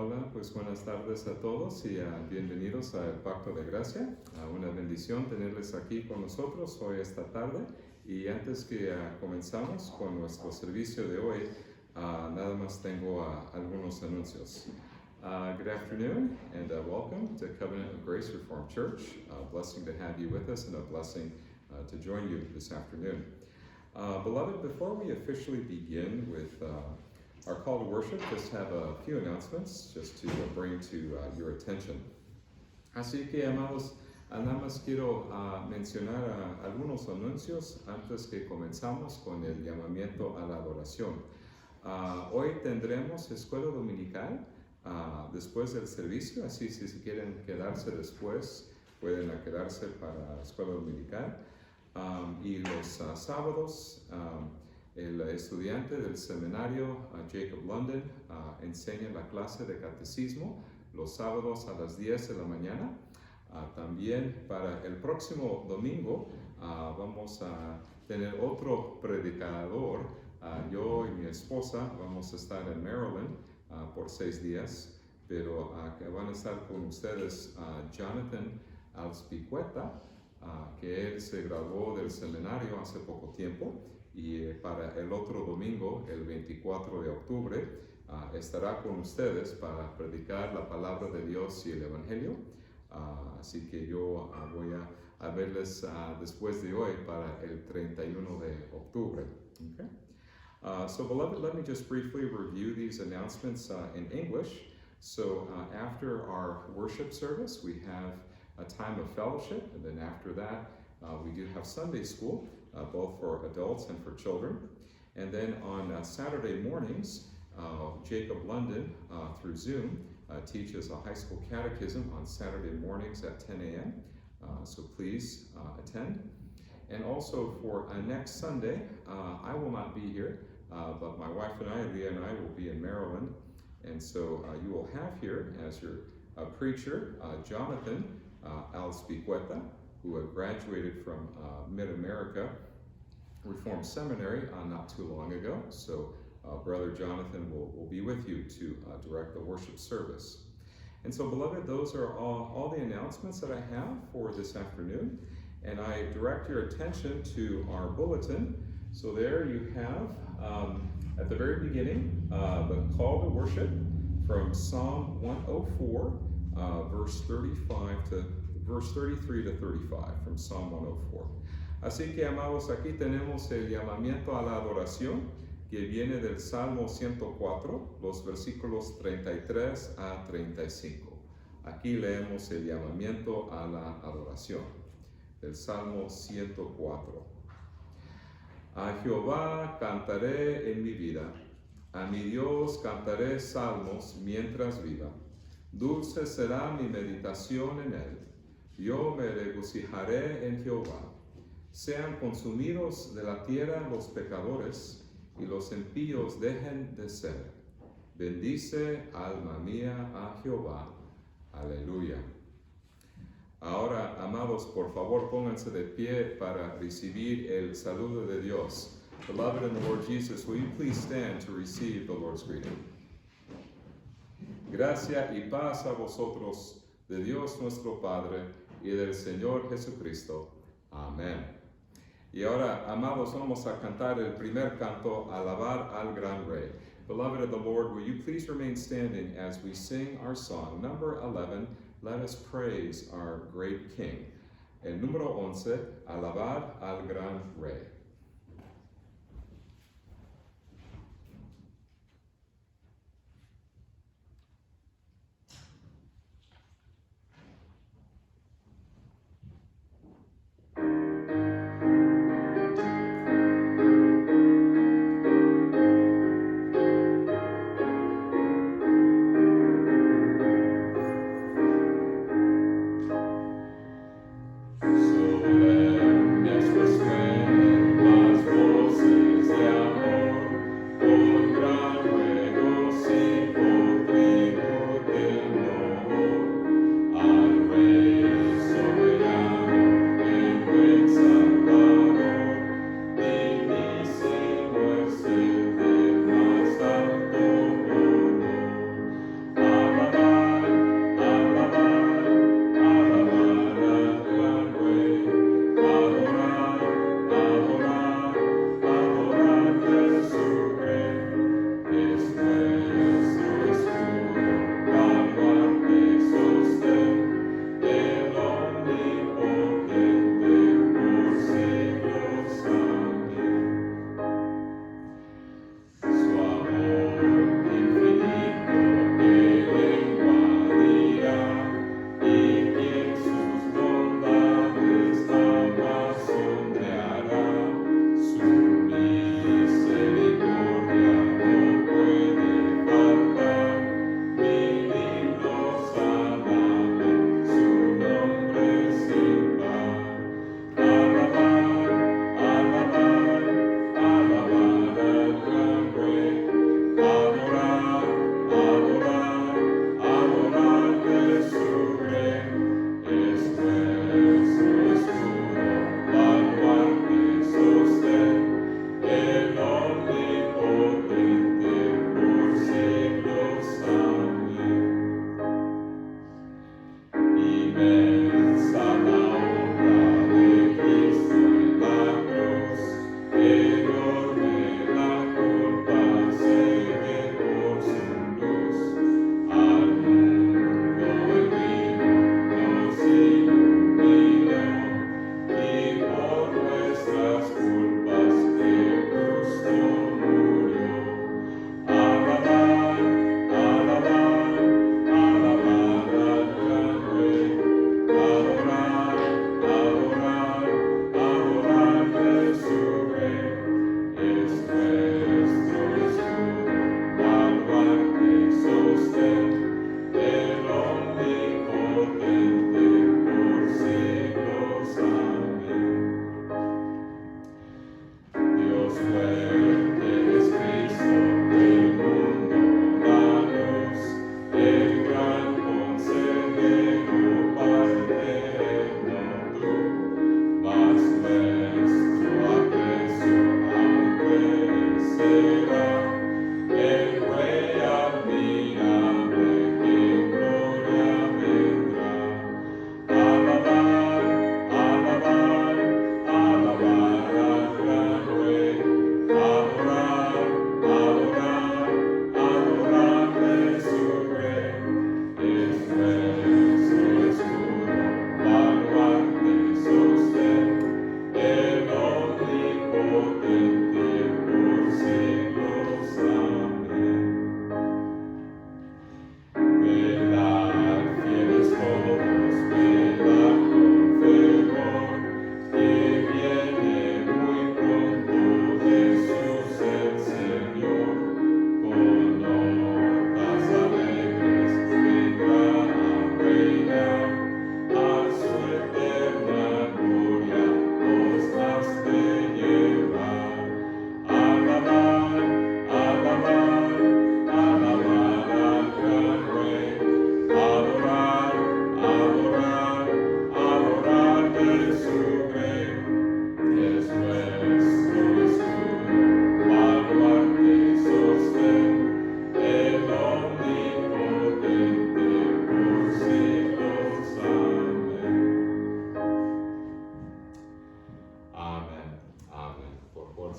Hola, pues buenas tardes a todos y bienvenidos al Pacto de Gracia. Una bendición tenerles aquí con nosotros hoy esta tarde. Y antes que comenzamos con nuestro servicio de hoy, nada más tengo algunos anuncios. Good afternoon and welcome to Covenant of Grace Reformed Church. Blessing to have you with us and a blessing to join you this afternoon. Beloved, before we officially begin with our call to worship, just have a few announcements just to bring to your attention. Así que, amados, nada más quiero mencionar algunos anuncios antes que comenzamos con el llamamiento a la adoración. Hoy tendremos escuela dominical después del servicio, así si quieren quedarse después, pueden quedarse para la escuela dominical. Y los sábados, el estudiante del seminario Jacob London enseña la clase de catecismo los sábados a las 10 de la mañana. También para el próximo domingo vamos a tener otro predicador. Yo y mi esposa vamos a estar en Maryland por 6 días, pero que van a estar con ustedes Jonathan Alspicueta, que él se graduó del seminario hace poco tiempo. Y para el otro domingo, el 24 de octubre, estará con ustedes para predicar la palabra de Dios y el Evangelio. Así que yo voy a verles después de hoy para el 31 de octubre. Okay? So beloved, let me just briefly review these announcements in English. So after our worship service, we have a time of fellowship, and then after that, we do have Sunday school, both for adults and for children. And then on Saturday mornings, Jacob London, through Zoom, teaches a high school catechism on Saturday mornings at 10 a.m. So please attend. And also for next Sunday, I will not be here, but my wife and I, Leah and I, will be in Maryland. And so you will have here as your preacher, Jonathan Alspicueta, who had graduated from Mid-America Reformed Seminary not too long ago. So Brother Jonathan will be with you to direct the worship service. And so, beloved, those are all the announcements that I have for this afternoon. And I direct your attention to our bulletin. So there you have, at the very beginning, the call to worship from Psalm 104, verse 33 to 35, from Psalm 104. Así que, amados, aquí tenemos el llamamiento a la adoración que viene del Salmo 104, los versículos 33 a 35. Aquí leemos el llamamiento a la adoración del Salmo 104. A Jehová cantaré en mi vida, a mi Dios cantaré salmos mientras viva. Dulce será mi meditación en él. Yo me regocijaré en Jehová. Sean consumidos de la tierra los pecadores, y los impíos dejen de ser. Bendice, alma mía, a Jehová. Aleluya. Ahora, amados, por favor, pónganse de pie para recibir el saludo de Dios. Beloved in the Lord Jesus, will you please stand to receive the Lord's greeting? Gracia y paz a vosotros, de Dios nuestro Padre y del Señor Jesucristo. Amén. Y ahora, amados, vamos a cantar el primer canto, Alabar al Gran Rey. Beloved of the Lord, will you please remain standing as we sing our song, number 11, Let Us Praise Our Great King. El número 11, Alabar al Gran Rey. So let us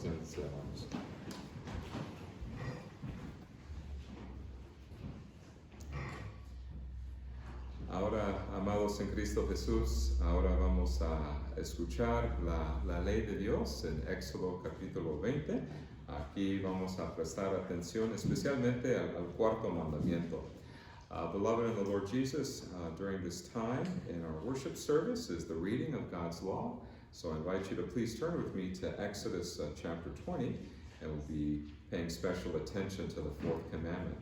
presencia, hermanos. Ahora, amados en Cristo Jesús, ahora vamos a escuchar la ley de Dios en Éxodo capítulo 20. Aquí vamos a prestar atención especialmente al cuarto mandamiento. Beloved in the Lord Jesus, during this time in our worship service is the reading of God's law. So I invite you to please turn with me to Exodus chapter 20, and we'll be paying special attention to the fourth commandment.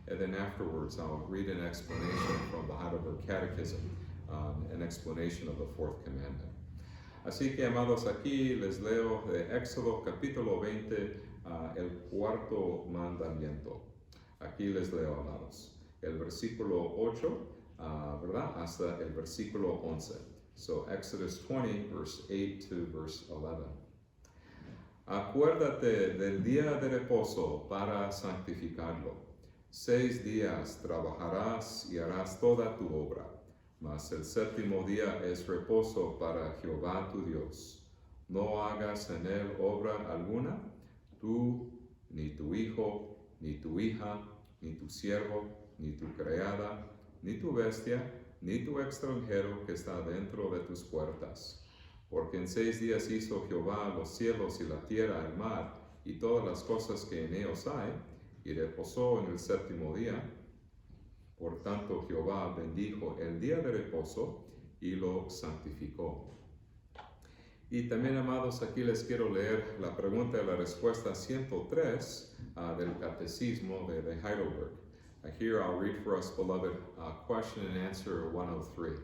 And then afterwards, I'll read an explanation from the Heidelberg Catechism, an explanation of the fourth commandment. Así que, amados, aquí les leo de Éxodo capítulo 20, el cuarto mandamiento. Aquí les leo, amados, el versículo 8, ¿verdad? Hasta el versículo 11. So Exodus 20, verse 8 to verse 11. Acuérdate del día de reposo para santificarlo. 6 días trabajarás y harás toda tu obra, mas el séptimo día es reposo para Jehová tu Dios. No hagas en él obra alguna, tú, ni tu hijo, ni tu hija, ni tu siervo, ni tu criada, ni tu bestia, ni tu extranjero que está dentro de tus puertas. Porque en 6 días hizo Jehová los cielos y la tierra, el mar, y todas las cosas que en ellos hay, y reposó en el séptimo día. Por tanto, Jehová bendijo el día de reposo y lo santificó. Y también, amados, aquí les quiero leer la pregunta y la respuesta 103 del Catecismo de Heidelberg. Here I'll read for us, beloved, question and answer 103.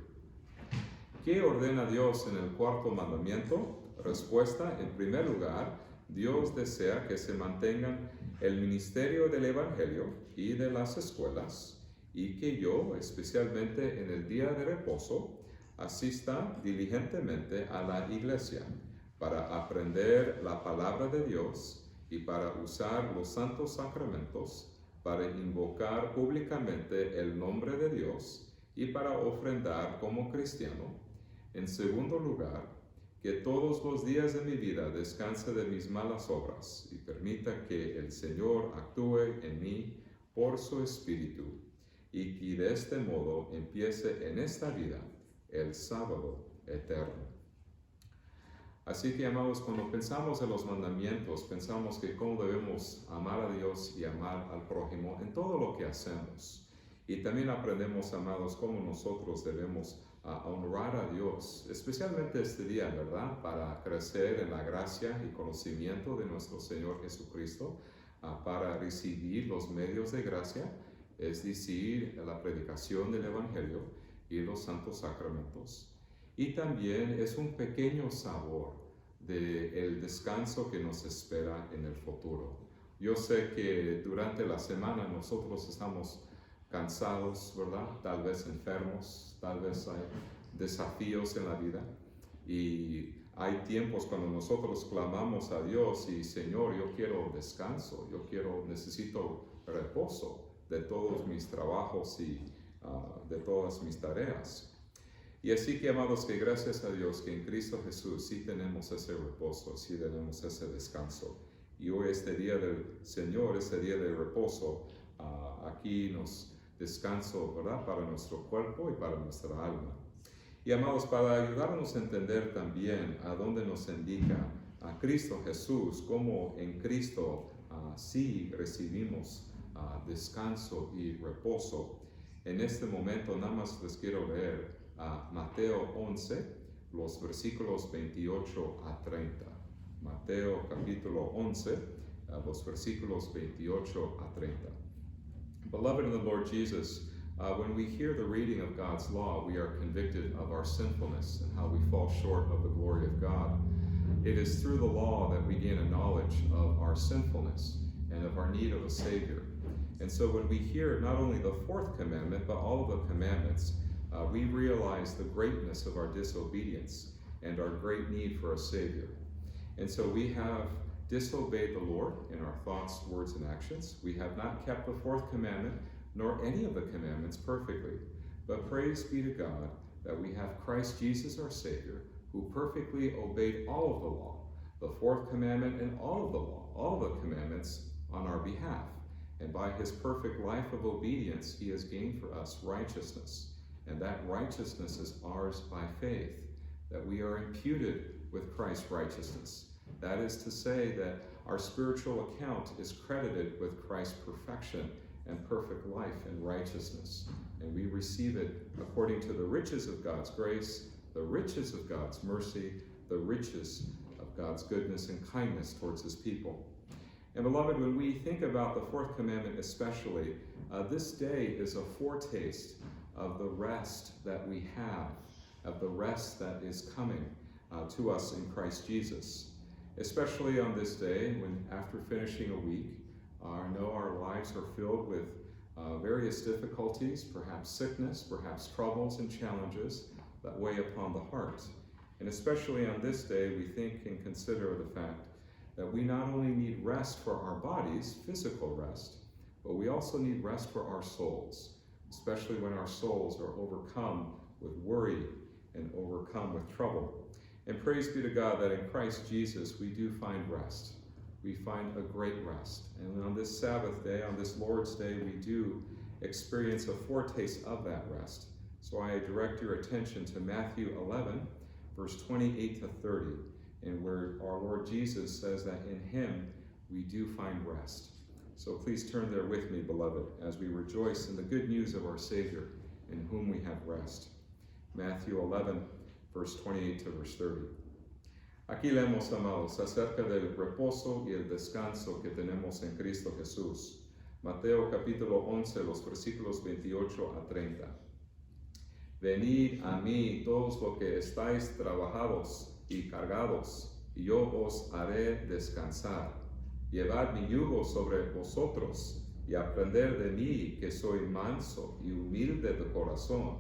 ¿Qué ordena Dios en el cuarto mandamiento? Respuesta: en primer lugar, Dios desea que se mantengan el ministerio del Evangelio y de las escuelas, y que yo, especialmente en el día de reposo, asista diligentemente a la iglesia para aprender la palabra de Dios y para usar los santos sacramentos, para invocar públicamente el nombre de Dios y para ofrendar como cristiano. En segundo lugar, que todos los días de mi vida descanse de mis malas obras y permita que el Señor actúe en mí por su Espíritu, y que de este modo empiece en esta vida el sábado eterno. Así que, amados, cuando pensamos en los mandamientos, pensamos que cómo debemos amar a Dios y amar al prójimo en todo lo que hacemos. Y también aprendemos, amados, cómo nosotros debemos honrar a Dios, especialmente este día, ¿verdad? Para crecer en la gracia y conocimiento de nuestro Señor Jesucristo, para recibir los medios de gracia, es decir, la predicación del Evangelio y los santos sacramentos. Y también es un pequeño sabor del descanso que nos espera en el futuro. Yo sé que durante la semana nosotros estamos cansados, ¿verdad? Tal vez enfermos, tal vez hay desafíos en la vida. Y hay tiempos cuando nosotros clamamos a Dios y Señor, yo quiero descanso, necesito reposo de todos mis trabajos y de todas mis tareas. Y así que, amados, que gracias a Dios que en Cristo Jesús sí tenemos ese reposo, sí tenemos ese descanso. Y hoy este día del Señor, este día de reposo, aquí nos descanso, ¿verdad? Para nuestro cuerpo y para nuestra alma. Y, amados, para ayudarnos a entender también a dónde nos indica a Cristo Jesús, cómo en Cristo sí recibimos descanso y reposo. En este momento nada más les quiero leer Mateo 11, los versículos 28 a 30. Mateo capítulo 11, los versículos 28 a 30. Beloved in the Lord Jesus, when we hear the reading of God's law, we are convicted of our sinfulness and how we fall short of the glory of God. It is through the law that we gain a knowledge of our sinfulness and of our need of a Savior. And so when we hear not only the fourth commandment, but all of the commandments, we realize the greatness of our disobedience and our great need for a Savior. And so we have disobeyed the Lord in our thoughts, words, and actions. We have not kept the fourth commandment, nor any of the commandments perfectly. But praise be to God that we have Christ Jesus our Savior, who perfectly obeyed all of the law the fourth commandment and all of the law, all of the commandments on our behalf. And by his perfect life of obedience, he has gained for us righteousness. And that righteousness is ours by faith, that we are imputed with Christ's righteousness. That is to say that our spiritual account is credited with Christ's perfection and perfect life and righteousness. And we receive it according to the riches of God's grace, the riches of God's mercy, the riches of God's goodness and kindness towards his people. And beloved, when we think about the fourth commandment especially, this day is a foretaste of the rest that we have, of the rest that is coming to us in Christ Jesus. Especially on this day, when after finishing a week, I know our lives are filled with various difficulties, perhaps sickness, perhaps troubles and challenges that weigh upon the heart. And especially on this day, we think and consider the fact that we not only need rest for our bodies, physical rest, but we also need rest for our souls, especially when our souls are overcome with worry and overcome with trouble. And praise be to God that in Christ Jesus we do find rest. We find a great rest. And on this Sabbath day, on this Lord's Day, we do experience a foretaste of that rest. So I direct your attention to Matthew 11, verse 28 to 30, and where our Lord Jesus says that in him we do find rest. So please turn there with me, beloved, as we rejoice in the good news of our Savior, in whom we have rest. Matthew 11, verse 28 to verse 30. Aquí leemos, amados, acerca del reposo y el descanso que tenemos en Cristo Jesús. Mateo capítulo 11, los versículos 28 a 30. Venid a mí todos los que estáis trabajados y cargados, y yo os haré descansar. Llevad mi yugo sobre vosotros, y aprended de mí, que soy manso y humilde de corazón,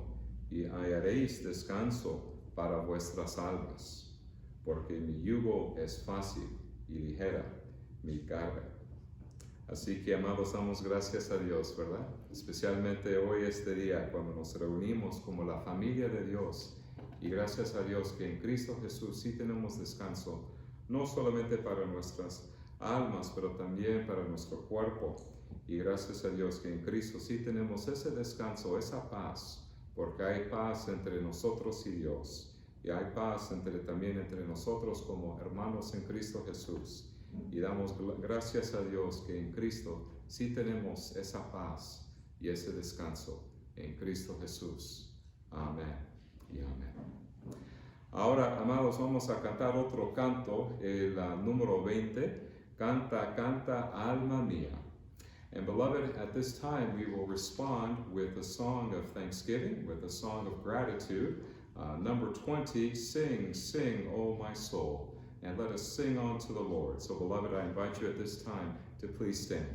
y hallaréis descanso para vuestras almas. Porque mi yugo es fácil y ligera mi carga. Así que, amados, damos gracias a Dios, ¿verdad? Especialmente hoy, este día, cuando nos reunimos como la familia de Dios. Y gracias a Dios que en Cristo Jesús sí tenemos descanso, no solamente para nuestras almas, pero también para nuestro cuerpo. Y gracias a Dios que en Cristo sí tenemos ese descanso, esa paz, porque hay paz entre nosotros y Dios. Y hay paz también entre nosotros como hermanos en Cristo Jesús. Y damos gracias a Dios que en Cristo sí tenemos esa paz y ese descanso en Cristo Jesús. Amén y amén. Ahora, amados, vamos a cantar otro canto, el número 20. Canta, canta, alma mía. And beloved, at this time we will respond with a song of thanksgiving, with a song of gratitude. Number 20, Sing, Sing, O my soul, and let us sing on to the Lord. So, beloved, I invite you at this time to please stand.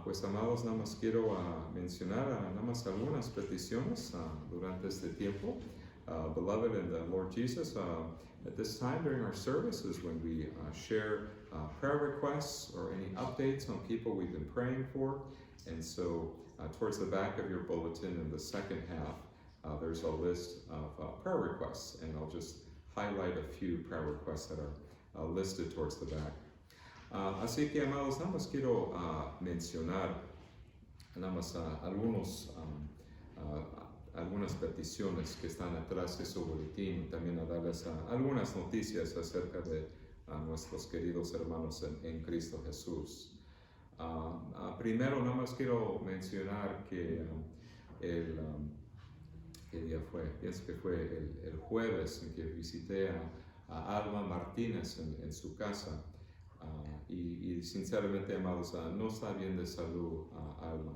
Pues amados, nada más quiero mencionar nada más algunas peticiones durante este tiempo. Beloved in the Lord Jesus, at this time during our service is when we share prayer requests or any updates on people we've been praying for. And so towards the back of your bulletin in the second half, there's a list of prayer requests, and I'll just highlight a few prayer requests that are listed towards the back. Así que, amados, nada más quiero mencionar nada más algunas peticiones que están atrás de su boletín, y también a darles algunas noticias acerca de nuestros queridos hermanos en Cristo Jesús. Primero, nada más quiero mencionar que ¿qué día fue? Pienso que fue el jueves en que visité a Alma Martínez en su casa. Y sinceramente, amados, no está bien de salud Alma.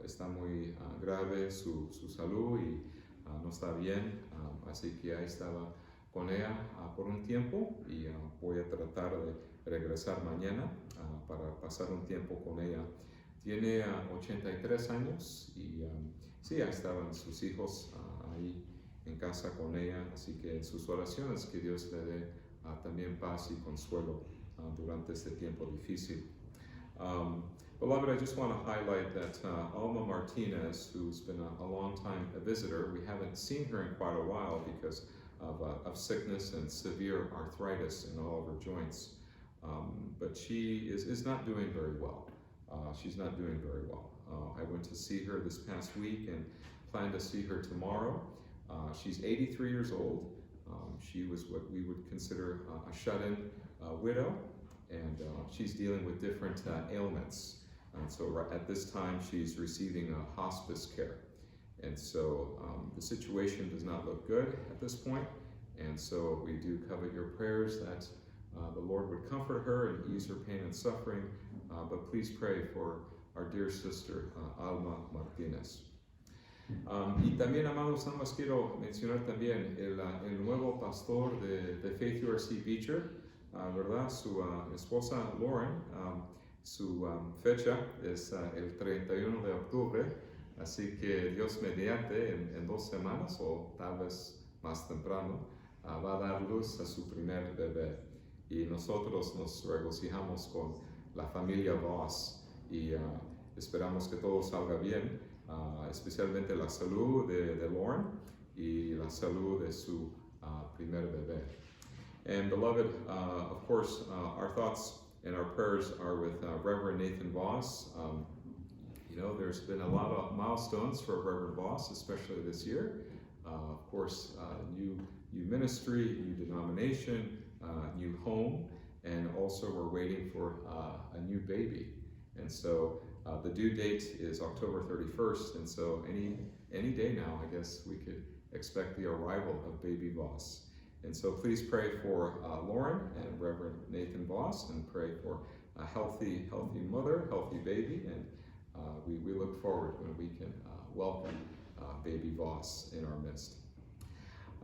Está muy grave su salud y no está bien. Así que ahí estaba con ella por un tiempo y voy a tratar de regresar mañana para pasar un tiempo con ella. Tiene 83 años y sí, ahí estaban sus hijos ahí en casa con ella. Así que en sus oraciones que Dios le dé también paz y consuelo durante este tiempo difícil. Beloved, I just want to highlight that Alma Martinez, who's been a long time visitor, we haven't seen her in quite a while because of sickness and severe arthritis in all of her joints. But she is not doing very well. She's not doing very well. I went to see her this past week and plan to see her tomorrow. She's 83 years old. She was what we would consider a shut-in widow, and she's dealing with different ailments. And so at this time, she's receiving hospice care. And so the situation does not look good at this point. And so we do covet your prayers that the Lord would comfort her and ease her pain and suffering. But please pray for our dear sister, Alma Martínez. Y también, amados, nada más quiero mencionar también el nuevo pastor de Faith URC Beecher, ¿verdad? Su esposa Lauren, su fecha es el 31 de octubre, así que Dios mediante en 2 semanas o tal vez más temprano va a dar luz a su primer bebé. Y nosotros nos regocijamos con la familia Voss y esperamos que todo salga bien. Especialmente la salud de Lauren y la salud de su primer bebé. And beloved, of course, our thoughts and our prayers are with Reverend Nathan Voss. You know, there's been a lot of milestones for Reverend Voss, especially this year. Of course, new ministry, new denomination, new home, and also we're waiting for a new baby. And so the due date is October 31st, and so any day now, I guess, we could expect the arrival of baby Voss. And so please pray for Lauren and Reverend Nathan Voss, and pray for a healthy mother, healthy baby, and we look forward when we can welcome baby Voss in our midst.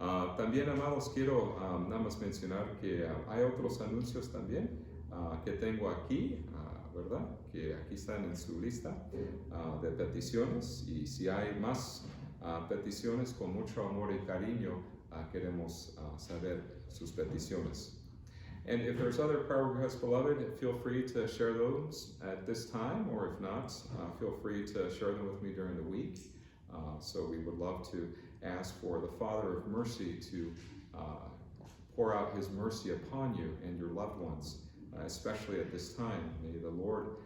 También, amados, quiero nada más mencionar que hay otros anuncios también que tengo aquí, ¿verdad? Que aquí están en su lista de peticiones, y si hay más peticiones, con mucho amor y cariño queremos saber sus peticiones. And if there's other prayer requests, beloved, feel free to share those at this time, or if not, feel free to share them with me during the week. So we would love to ask for the Father of mercy to pour out his mercy upon you and your loved ones, especially at this time. May the Lord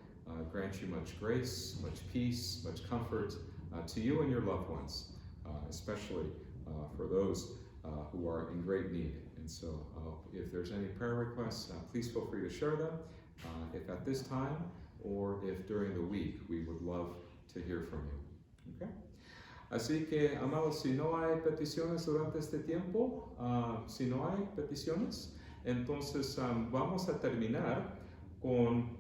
grant you much grace, much peace, much comfort to you and your loved ones, especially for those who are in great need. And so if there's any prayer requests, please feel free to share them, if at this time or if during the week. We would love to hear from you. Okay? Así que, amados, si no hay peticiones durante este tiempo, si no hay peticiones, entonces vamos a terminar con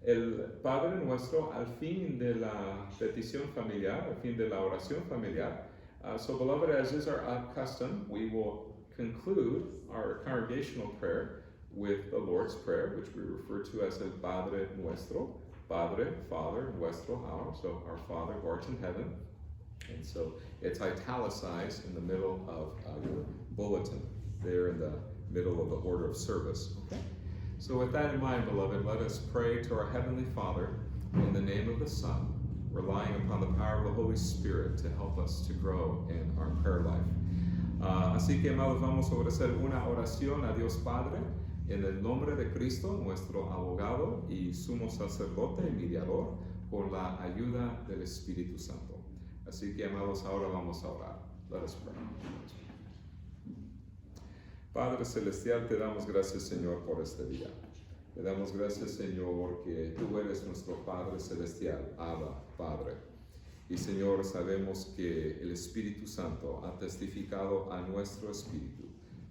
el Padre Nuestro al fin de la petición familiar, al fin de la oración familiar. So, beloved, as is our custom, we will conclude our congregational prayer with the Lord's Prayer, which we refer to as el Padre Nuestro, Padre, Father, nuestro, our, so our Father who art in heaven. And so it's italicized in the middle of your bulletin, there in the middle of the order of service. Okay? So with that in mind, beloved, let us pray to our Heavenly Father in the name of the Son, relying upon the power of the Holy Spirit to help us to grow in our prayer life. Así que, amados, vamos a ofrecer una oración a Dios Padre en el nombre de Cristo, nuestro abogado y sumo sacerdote y mediador, con la ayuda del Espíritu Santo. Así que, amados, ahora vamos a orar. Let us pray. Padre Celestial, te damos gracias, Señor, por este día. Te damos gracias, Señor, que tú eres nuestro Padre Celestial, Abba, Padre. Y, Señor, sabemos que el Espíritu Santo ha testificado a nuestro espíritu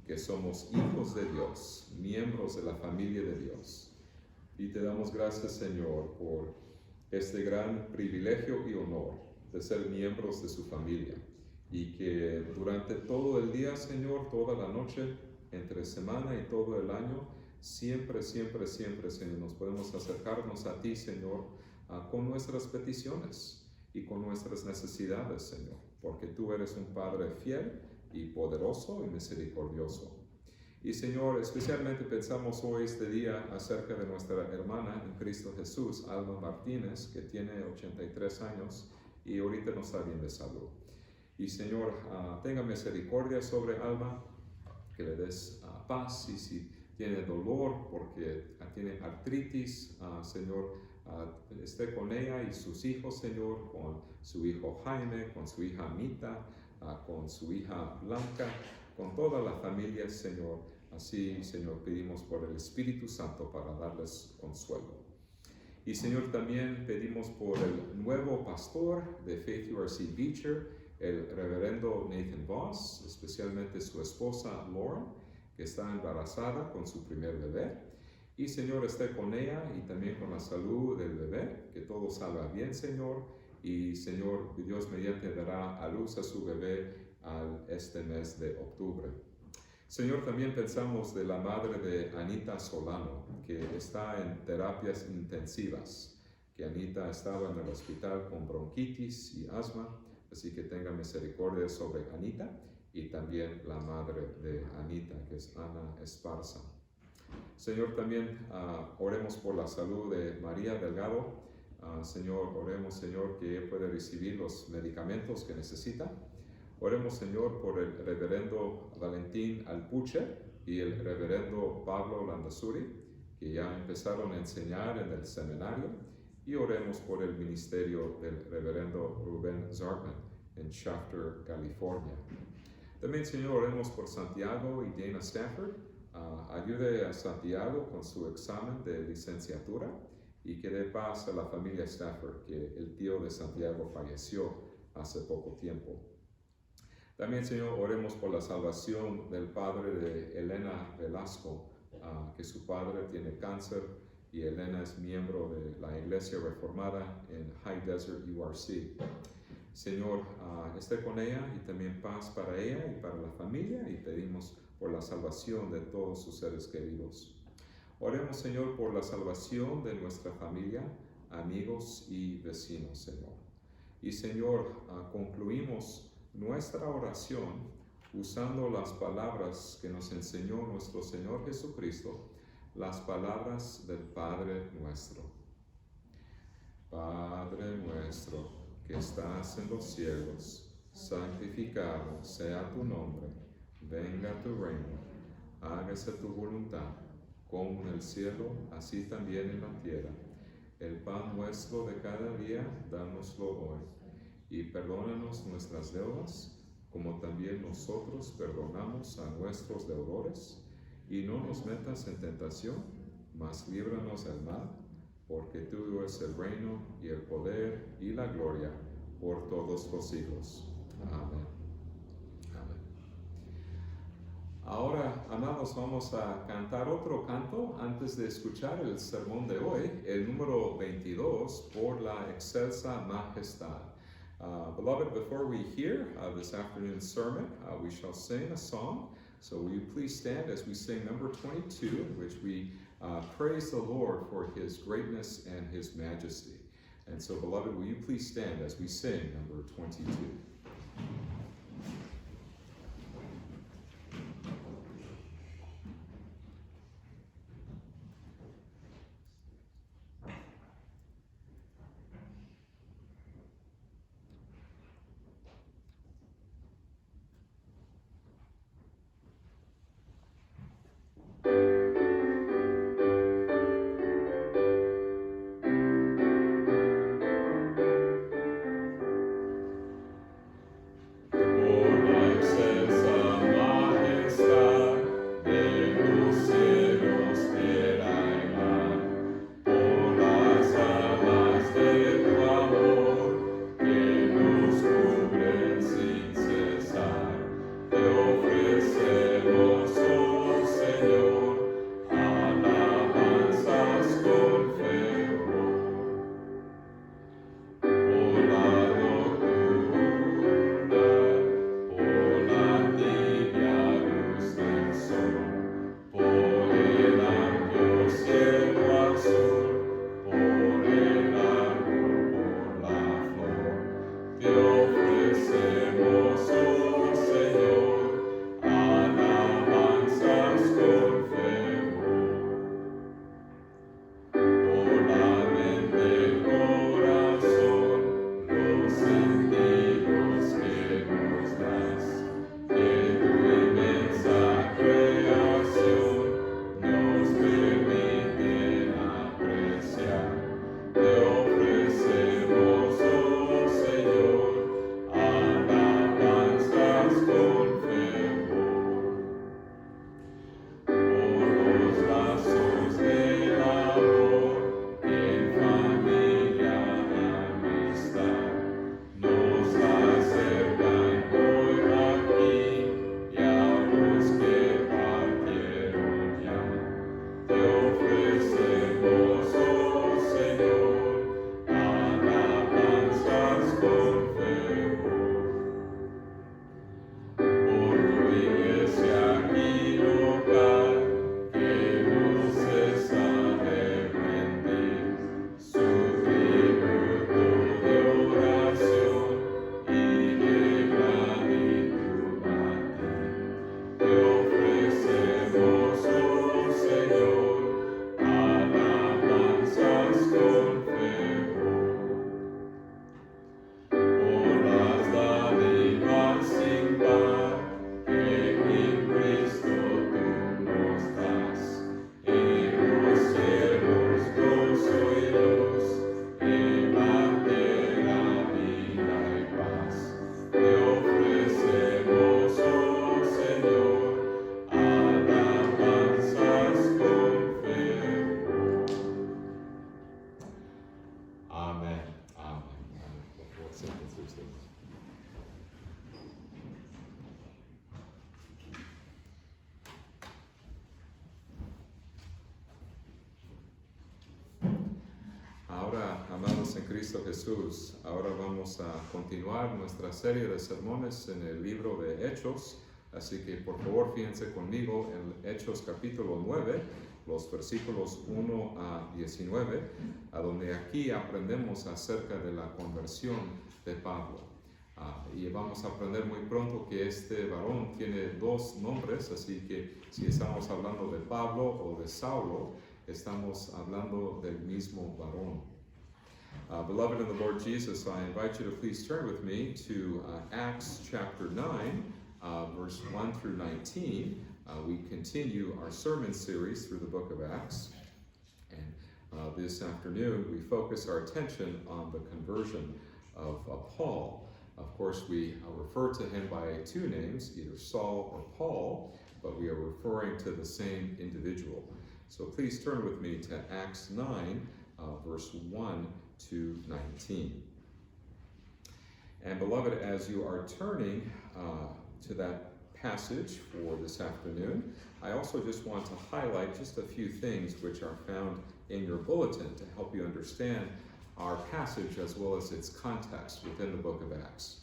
que somos hijos de Dios, miembros de la familia de Dios. Y te damos gracias, Señor, por este gran privilegio y honor de ser miembros de su familia, y que durante todo el día, Señor, toda la noche, entre semana y todo el año, siempre, siempre, siempre, Señor, nos podemos acercarnos a ti, Señor, con nuestras peticiones y con nuestras necesidades, Señor, porque tú eres un Padre fiel y poderoso y misericordioso. Y, Señor, especialmente pensamos hoy, este día, acerca de nuestra hermana en Cristo Jesús, Alma Martínez, que tiene 83 años, y ahorita no está bien de salud. Y, Señor, tenga misericordia sobre Alma, que le des paz, y si tiene dolor porque tiene artritis, Señor, esté con ella y sus hijos, Señor, con su hijo Jaime, con su hija Mita, con su hija Blanca, con toda la familia, Señor. Así, Señor, pedimos por el Espíritu Santo para darles consuelo. Y, Señor, también pedimos por el nuevo pastor de Faith URC Beecher, el reverendo Nathan Voss, especialmente su esposa Lauren, que está embarazada con su primer bebé. Y, Señor, esté con ella y también con la salud del bebé, que todo salga bien, Señor. Y, Señor, Dios mediante dará a luz a su bebé este mes de octubre. Señor, también pensamos de la madre de Anita Solano, que está en terapias intensivas, que Anita estaba en el hospital con bronquitis y asma, así que tenga misericordia sobre Anita, y también la madre de Anita, que es Ana Esparza. Señor, también oremos por la salud de María Delgado. Señor, oremos, Señor, que ella pueda recibir los medicamentos que necesita. Oremos, Señor, por el reverendo Valentín Alpuche y el reverendo Pablo Landazuri, que ya empezaron a enseñar en el seminario. Y oremos por el ministerio del reverendo Rubén Zartman en Shafter, California. También, Señor, oremos por Santiago y Dana Stafford. Ayude a Santiago con su examen de licenciatura, y que dé paz a la familia Stafford, que el tío de Santiago falleció hace poco tiempo. También, Señor, oremos por la salvación del padre de Elena Velasco, que su padre tiene cáncer, y Elena es miembro de la Iglesia Reformada en High Desert URC. Señor, esté con ella, y también paz para ella y para la familia, y pedimos por la salvación de todos sus seres queridos. Oremos, Señor, por la salvación de nuestra familia, amigos y vecinos, Señor. Y, Señor, concluimos nuestra oración usando las palabras que nos enseñó nuestro Señor Jesucristo, las palabras del Padre nuestro. Padre nuestro, que estás en los cielos, santificado sea tu nombre, venga tu reino, hágase tu voluntad, como en el cielo, así también en la tierra. El pan nuestro de cada día, dánoslo hoy, y perdónanos nuestras deudas, como también nosotros perdonamos a nuestros deudores, y no nos metas en tentación, mas líbranos del mal, porque tuyo es el reino, y el poder, y la gloria, por todos los siglos. Amén. Amén. Ahora, amados, vamos a cantar otro canto antes de escuchar el sermón de hoy, el número 22, por la excelsa majestad. Beloved, before we hear this afternoon's sermon, we shall sing a song. So will you please stand as we sing number 22, in which we praise the Lord for his greatness and his majesty. And so, beloved, will you please stand as we sing number 22. Ahora, amados en Cristo Jesús, ahora vamos a continuar nuestra serie de sermones en el libro de Hechos, así que por favor fíjense conmigo en Hechos capítulo 9, los versículos 1 a 19, a donde aquí aprendemos acerca de la conversión de Pablo. Y vamos a aprender muy pronto que este varón tiene dos nombres, así que si estamos hablando de Pablo o de Saulo, estamos hablando del mismo varón. Beloved in the Lord Jesus, I invite you to please turn with me to Acts chapter 9, verse 1 through 19. We continue our sermon series through the book of Acts. And this afternoon, we focus our attention on the conversion of Paul. Of course, we refer to him by two names, either Saul or Paul, but we are referring to the same individual. So please turn with me to Acts 9, verse 1 to 19. And beloved, as you are turning to that passage for this afternoon, I also just want to highlight just a few things which are found in your bulletin to help you understand our passage as well as its context within the book of Acts.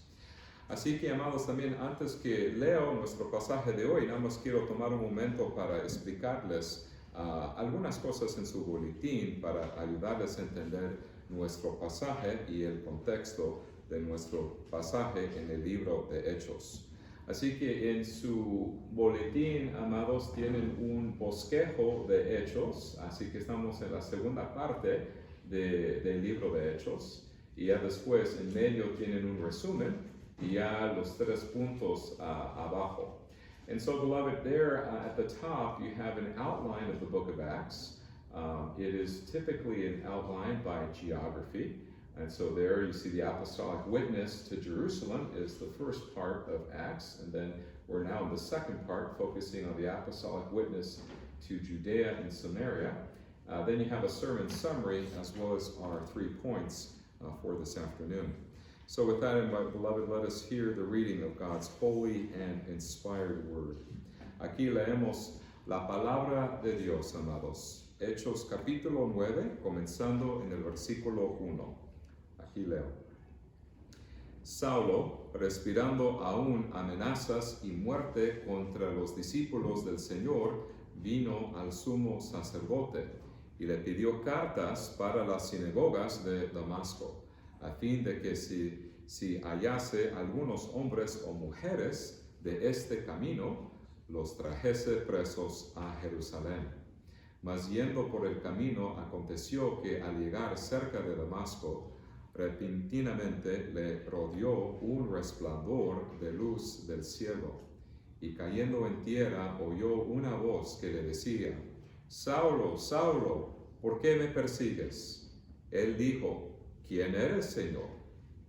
Así que, amados, también antes que leo nuestro pasaje de hoy, nada más quiero tomar un momento para explicarles algunas cosas en su boletín para ayudarles a entender nuestro pasaje y el contexto de nuestro pasaje en el libro de Hechos. Así que en su boletín, amados, tienen un bosquejo de Hechos, así que estamos en la segunda parte del libro de Hechos, y ya después en medio tienen un resumen y ya los 3 puntos abajo. And so, beloved, there at the top you have an outline of the book of Acts. It is typically an outline by geography. And so there you see the apostolic witness to Jerusalem is the first part of Acts. And then we're now in the second part, focusing on the apostolic witness to Judea and Samaria. Then you have a sermon summary as well as our 3 points for this afternoon. So with that in mind, beloved, let us hear the reading of God's holy and inspired word. Aquí leemos la palabra de Dios, amados. Hechos capítulo 9, comenzando en el versículo 1. Aquí leo. Saulo, respirando aún amenazas y muerte contra los discípulos del Señor, vino al sumo sacerdote y le pidió cartas para las sinagogas de Damasco, a fin de que si hallase algunos hombres o mujeres de este camino, los trajese presos a Jerusalén. Mas yendo por el camino, aconteció que al llegar cerca de Damasco, repentinamente le rodeó un resplandor de luz del cielo, y cayendo en tierra oyó una voz que le decía: Saulo, Saulo, ¿por qué me persigues? Él dijo: ¿Quién eres, Señor?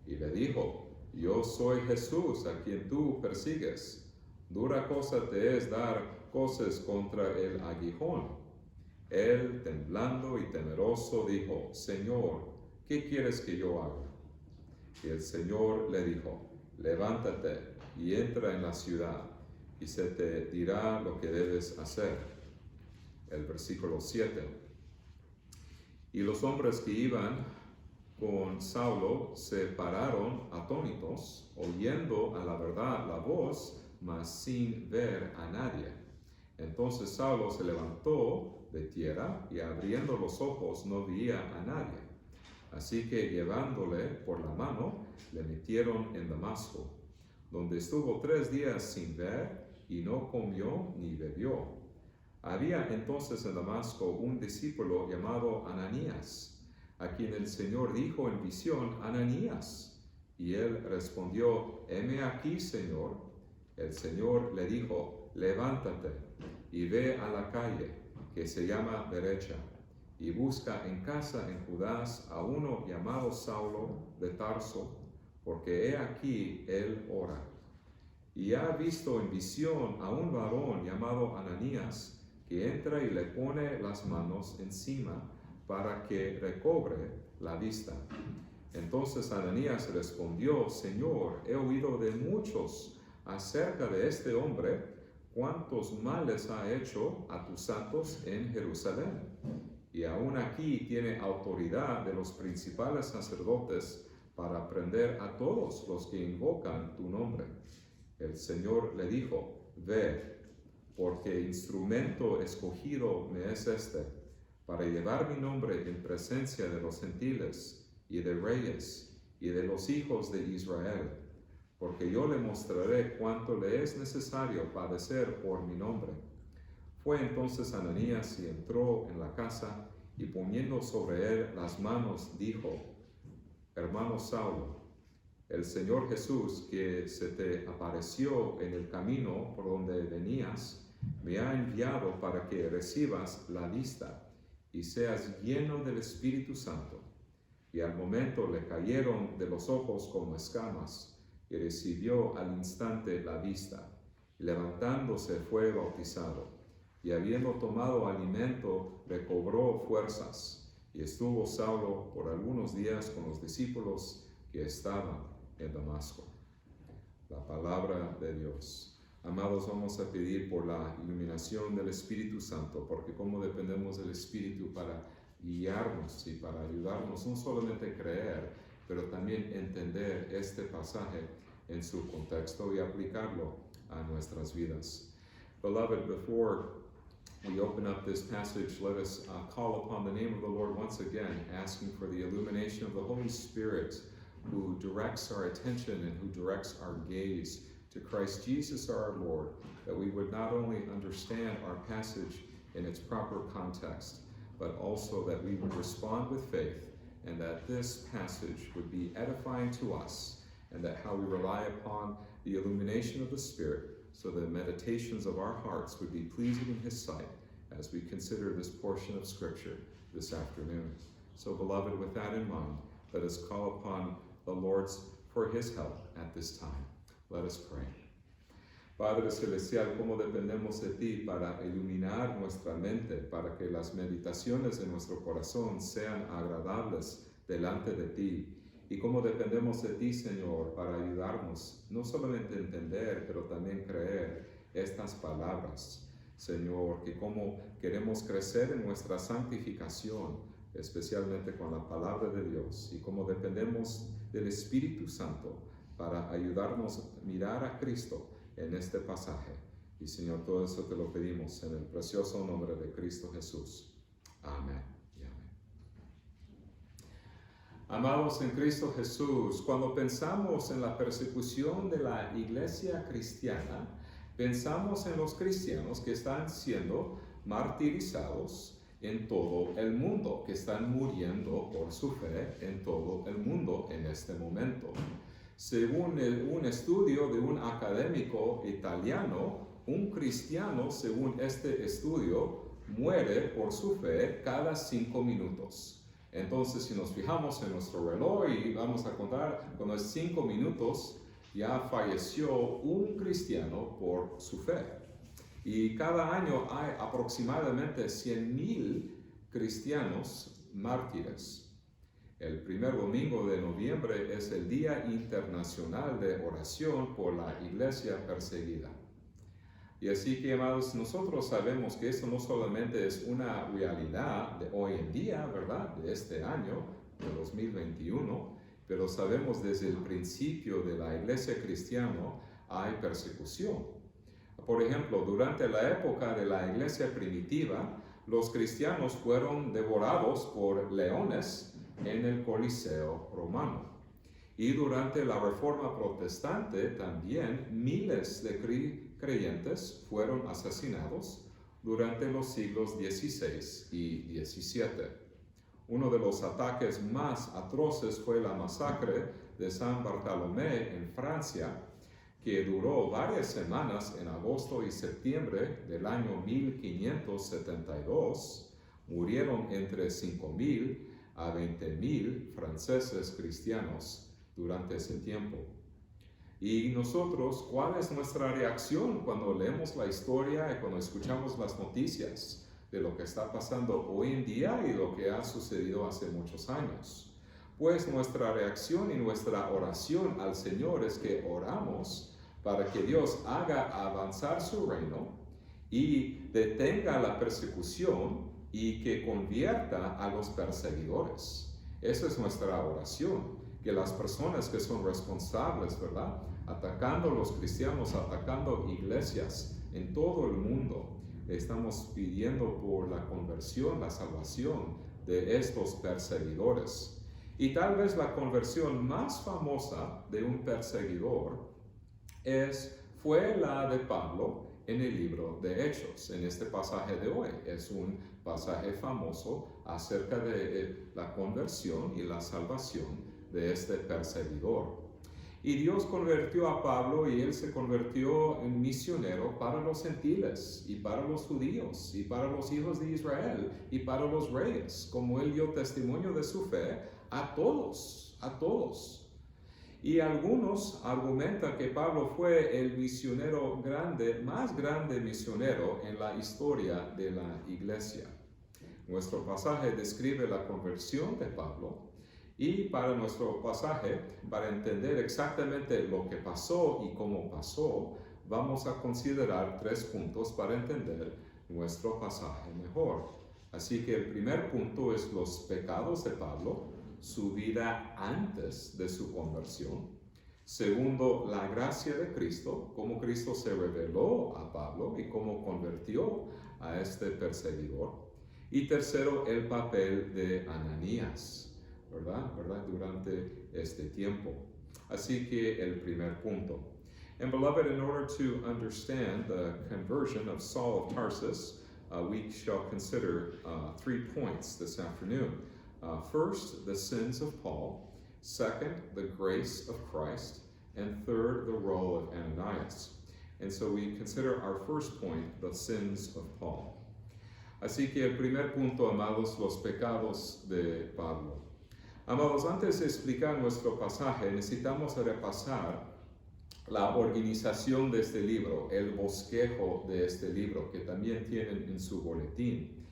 Y le dijo: Yo soy Jesús, a quien tú persigues. Dura cosa te es dar coces contra el aguijón. Él, temblando y temeroso, dijo: Señor, ¿qué quieres que yo haga? Y el Señor le dijo: Levántate y entra en la ciudad, y se te dirá lo que debes hacer. El versículo 7. Y los hombres que iban con Saulo se pararon atónitos, oyendo a la verdad la voz, mas sin ver a nadie. Entonces Saulo se levantó de tierra y abriendo los ojos no veía a nadie. Así que llevándole por la mano, le metieron en Damasco, donde estuvo 3 días sin ver y no comió ni bebió. Había entonces en Damasco un discípulo llamado Ananías, a quien el Señor dijo en visión: Ananías. Y él respondió: heme aquí, Señor. El Señor le dijo: levántate y ve a la calle que se llama Derecha, y busca en casa en Judá a uno llamado Saulo de Tarso, porque he aquí él ora. Y ha visto en visión a un varón llamado Ananías, que entra y le pone las manos encima para que recobre la vista. Entonces Ananías respondió: Señor, he oído de muchos acerca de este hombre, cuántos males ha hecho a tus santos en Jerusalén. Y aún aquí tiene autoridad de los principales sacerdotes para prender a todos los que invocan tu nombre. El Señor le dijo: ve, porque instrumento escogido me es este, para llevar mi nombre en presencia de los gentiles y de reyes y de los hijos de Israel, porque yo le mostraré cuánto le es necesario padecer por mi nombre. Fue entonces Ananías y entró en la casa, y poniendo sobre él las manos, dijo: hermano Saulo, el Señor Jesús, que se te apareció en el camino por donde venías, me ha enviado para que recibas la vista y seas lleno del Espíritu Santo. Y al momento le cayeron de los ojos como escamas, y recibió al instante la vista, y levantándose fue bautizado, y habiendo tomado alimento recobró fuerzas, y estuvo Saulo por algunos días con los discípulos que estaban en Damasco. La palabra de Dios. Amados, vamos a pedir por la iluminación del Espíritu Santo, porque como dependemos del Espíritu para guiarnos y para ayudarnos no solamente creer, pero también entender este pasaje en su contexto y aplicarlo a nuestras vidas. Beloved, before we open up this passage, let us call upon the name of the Lord once again, asking for the illumination of the Holy Spirit who directs our attention and who directs our gaze to Christ Jesus our Lord, that we would not only understand our passage in its proper context, but also that we would respond with faith, and that this passage would be edifying to us, and that how we rely upon the illumination of the Spirit, so the meditations of our hearts would be pleasing in His sight as we consider this portion of Scripture this afternoon. So, beloved, with that in mind, let us call upon the Lord for His help at this time. Let us pray. Padre Celestial, cómo dependemos de Ti para iluminar nuestra mente, para que las meditaciones de nuestro corazón sean agradables delante de Ti. Y cómo dependemos de Ti, Señor, para ayudarnos, no solamente a entender, pero también creer estas palabras. Señor, que cómo queremos crecer en nuestra santificación, especialmente con la palabra de Dios, y cómo dependemos del Espíritu Santo para ayudarnos a mirar a Cristo en este pasaje. Y Señor, todo eso te lo pedimos en el precioso nombre de Cristo Jesús. Amén. Amados en Cristo Jesús, cuando pensamos en la persecución de la iglesia cristiana, pensamos en los cristianos que están siendo martirizados en todo el mundo, que están muriendo por su fe en todo el mundo en este momento. Según un estudio de un académico italiano, un cristiano, según este estudio, muere por su fe cada 5 minutos. Entonces, si nos fijamos en nuestro reloj y vamos a contar, cuando es 5 minutos, ya falleció un cristiano por su fe. Y cada año hay aproximadamente 100,000 cristianos mártires. El primer domingo de noviembre es el Día Internacional de Oración por la Iglesia Perseguida. Y así que, amados, nosotros sabemos que esto no solamente es una realidad de hoy en día, ¿verdad?, de este año, de 2021, pero sabemos desde el principio de la iglesia cristiana hay persecución. Por ejemplo, durante la época de la iglesia primitiva, los cristianos fueron devorados por leones en el Coliseo romano. Y durante la Reforma protestante también miles de creyentes fueron asesinados durante los siglos XVI y XVII. Uno de los ataques más atroces fue la masacre de San Bartolomé en Francia, que duró varias semanas en agosto y septiembre del año 1572. Murieron entre 5,000 a 20,000 franceses cristianos durante ese tiempo. Y nosotros, ¿cuál es nuestra reacción cuando leemos la historia y cuando escuchamos las noticias de lo que está pasando hoy en día y lo que ha sucedido hace muchos años? Pues nuestra reacción y nuestra oración al Señor es que oramos para que Dios haga avanzar su reino y detenga la persecución y que convierta a los perseguidores. Esa es nuestra oración, que las personas que son responsables, ¿verdad?, atacando a los cristianos, atacando iglesias en todo el mundo, estamos pidiendo por la conversión, la salvación de estos perseguidores. Y tal vez la conversión más famosa de un perseguidor fue la de Pablo en el libro de Hechos. En este pasaje de hoy es un pasaje famoso acerca de la conversión y la salvación de este perseguidor. Y Dios convirtió a Pablo y él se convirtió en misionero para los gentiles y para los judíos y para los hijos de Israel y para los reyes, como él dio testimonio de su fe a todos. Y algunos argumentan que Pablo fue el misionero más grande misionero en la historia de la iglesia. Nuestro pasaje describe la conversión de Pablo. Y para nuestro pasaje, para entender exactamente lo que pasó y cómo pasó, vamos a considerar 3 puntos para entender nuestro pasaje mejor. Así que el primer punto es los pecados de Pablo, su vida antes de su conversión. Segundo, la gracia de Cristo, cómo Cristo se reveló a Pablo y cómo convirtió a este perseguidor. Y tercero, el papel de Ananías, ¿verdad? Durante este tiempo. Así que el primer punto. And beloved, in order to understand the conversion of Saul of Tarsus, we shall consider 3 points this afternoon. First, the sins of Paul. Second, the grace of Christ. And third, the role of Ananias. And so we consider our first point, the sins of Paul. Así que el primer punto, amados, los pecados de Pablo. Amados, antes de explicar nuestro pasaje, necesitamos repasar la organización de este libro, el bosquejo de este libro, que también tienen en su boletín.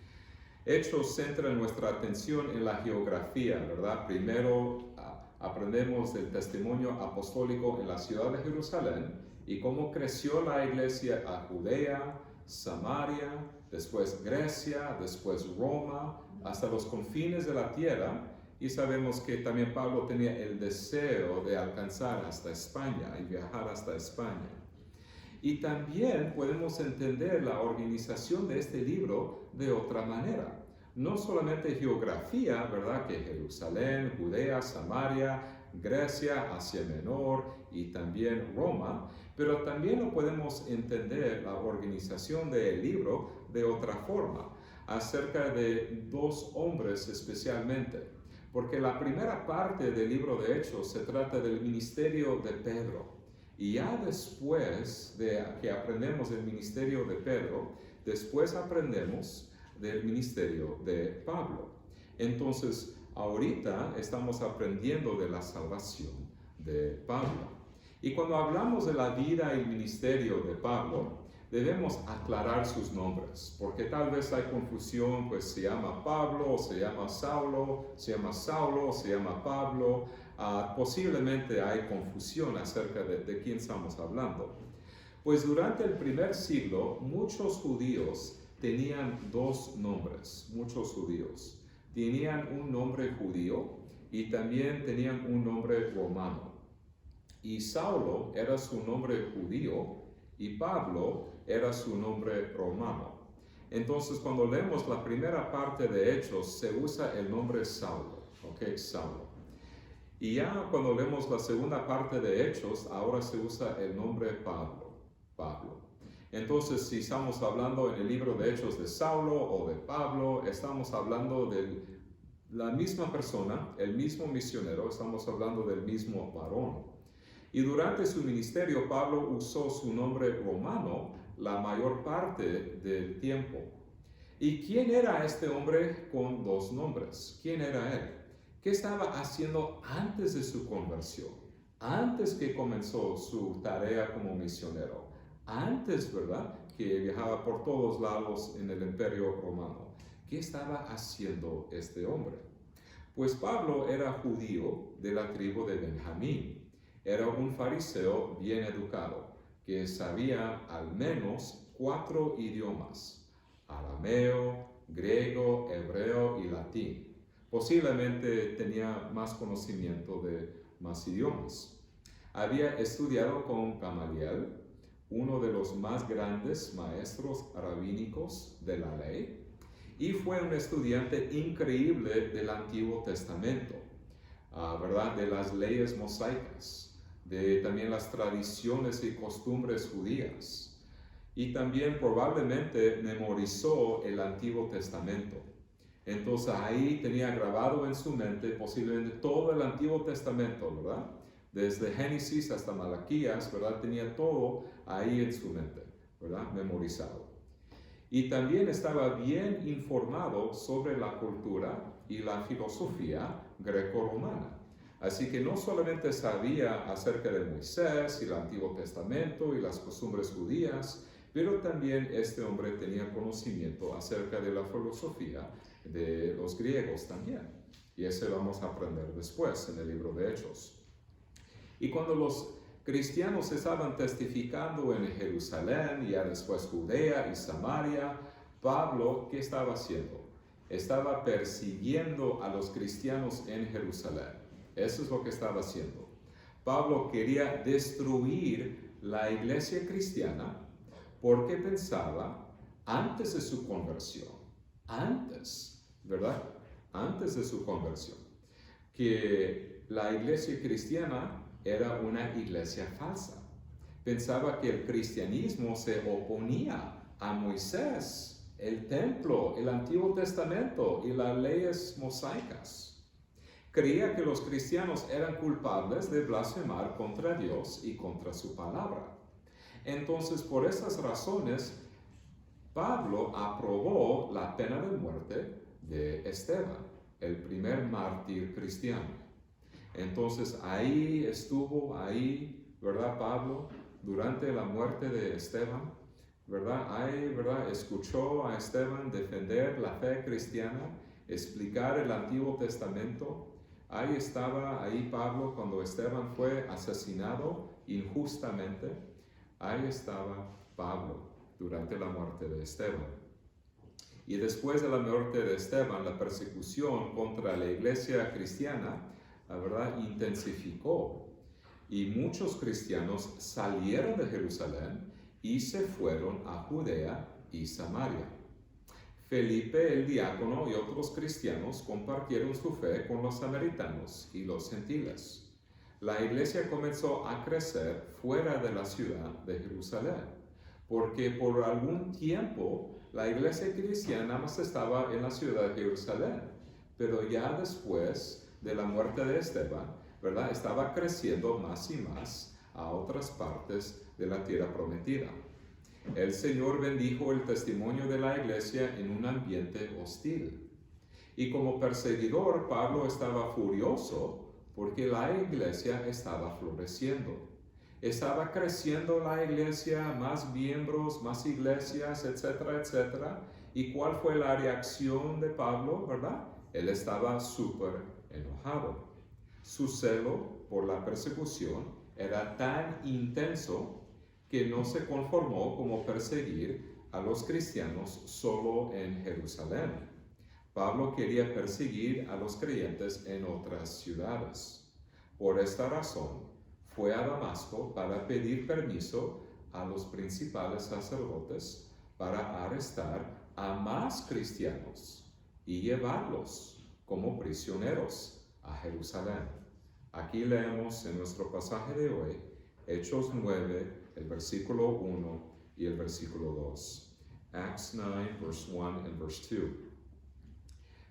Hechos centra nuestra atención en la geografía, ¿verdad? Primero aprendemos del testimonio apostólico en la ciudad de Jerusalén y cómo creció la iglesia a Judea, Samaria, después Grecia, después Roma, hasta los confines de la tierra. Y sabemos que también Pablo tenía el deseo de alcanzar hasta España y viajar hasta España. Y también podemos entender la organización de este libro de otra manera. No solamente geografía, ¿verdad? Que Jerusalén, Judea, Samaria, Grecia, Asia Menor y también Roma, pero también lo podemos entender la organización del libro de otra forma, acerca de 2 hombres especialmente. Porque la primera parte del libro de Hechos se trata del ministerio de Pedro. Y ya después de que aprendemos del ministerio de Pedro, después aprendemos del ministerio de Pablo. Entonces, ahorita estamos aprendiendo de la salvación de Pablo. Y cuando hablamos de la vida y el ministerio de Pablo, debemos aclarar sus nombres, porque tal vez hay confusión, pues se llama Pablo, o se llama Saulo, se llama Saulo, o se llama Pablo. Posiblemente hay confusión acerca de quién estamos hablando. Pues durante el primer siglo, muchos judíos tenían 2 nombres, muchos judíos. Tenían un nombre judío y también tenían un nombre romano. Y Saulo era su nombre judío y Pablo era su nombre romano. Entonces, cuando leemos la primera parte de Hechos, se usa el nombre Saulo, ¿ok? Saulo. Y ya cuando leemos la segunda parte de Hechos, ahora se usa el nombre Pablo. Entonces, si estamos hablando en el libro de Hechos de Saulo o de Pablo, estamos hablando de la misma persona, el mismo misionero, estamos hablando del mismo varón. Y durante su ministerio, Pablo usó su nombre romano la mayor parte del tiempo. ¿Y quién era este hombre con 2 nombres? ¿Quién era él? ¿Qué estaba haciendo antes de su conversión? Antes que comenzó su tarea como misionero. Antes, ¿verdad? Que viajaba por todos lados en el Imperio Romano. ¿Qué estaba haciendo este hombre? Pues Pablo era judío de la tribu de Benjamín. Era un fariseo bien educado, que sabía al menos 4 idiomas: arameo, griego, hebreo y latín. Posiblemente tenía más conocimiento de más idiomas. Había estudiado con Gamaliel, uno de los más grandes maestros rabínicos de la ley, y fue un estudiante increíble del Antiguo Testamento, ¿verdad? De las leyes mosaicas, de también las tradiciones y costumbres judías. Y también probablemente memorizó el Antiguo Testamento. Entonces ahí tenía grabado en su mente posiblemente todo el Antiguo Testamento, ¿verdad? Desde Génesis hasta Malaquías, ¿verdad? Tenía todo ahí en su mente, ¿verdad? Memorizado. Y también estaba bien informado sobre la cultura y la filosofía greco-romana. Así que no solamente sabía acerca de Moisés y el Antiguo Testamento y las costumbres judías, pero también este hombre tenía conocimiento acerca de la filosofía de los griegos también. Y eso vamos a aprender después en el libro de Hechos. Y cuando los cristianos estaban testificando en Jerusalén y ya después Judea y Samaria, Pablo, ¿qué estaba haciendo? Estaba persiguiendo a los cristianos en Jerusalén. Eso es lo que estaba haciendo. Pablo quería destruir la iglesia cristiana porque pensaba antes de su conversión, ¿verdad? Antes de su conversión, que la iglesia cristiana era una iglesia falsa. Pensaba que el cristianismo se oponía a Moisés, el templo, el Antiguo Testamento y las leyes mosaicas. Creía que los cristianos eran culpables de blasfemar contra Dios y contra su palabra. Entonces, por esas razones, Pablo aprobó la pena de muerte de Esteban, el primer mártir cristiano. Entonces, ahí estuvo, ¿verdad, Pablo? Durante la muerte de Esteban, ¿verdad? Ahí, ¿verdad? Escuchó a Esteban defender la fe cristiana, explicar el Antiguo Testamento. Ahí estaba, Pablo cuando Esteban fue asesinado injustamente. Ahí estaba Pablo durante la muerte de Esteban. Y después de la muerte de Esteban, la persecución contra la iglesia cristiana, ¿verdad?, intensificó. Y muchos cristianos salieron de Jerusalén y se fueron a Judea y Samaria. Felipe el diácono y otros cristianos compartieron su fe con los samaritanos y los gentiles. La iglesia comenzó a crecer fuera de la ciudad de Jerusalén, porque por algún tiempo la iglesia cristiana nada más estaba en la ciudad de Jerusalén, pero ya después de la muerte de Esteban, ¿verdad?, estaba creciendo más y más a otras partes de la tierra prometida. El Señor bendijo el testimonio de la iglesia en un ambiente hostil. Y como perseguidor, Pablo estaba furioso porque la iglesia estaba floreciendo. Estaba creciendo la iglesia, más miembros, más iglesias, etcétera, etcétera. ¿Y cuál fue la reacción de Pablo, verdad? Él estaba súper enojado. Su celo por la persecución era tan intenso que no se conformó como perseguir a los cristianos solo en Jerusalén. Pablo quería perseguir a los creyentes en otras ciudades. Por esta razón, fue a Damasco para pedir permiso a los principales sacerdotes para arrestar a más cristianos y llevarlos como prisioneros a Jerusalén. Aquí leemos en nuestro pasaje de hoy, Hechos 9, el versículo 1 y el versículo 2. Acts 9, verse 1 and verse 2.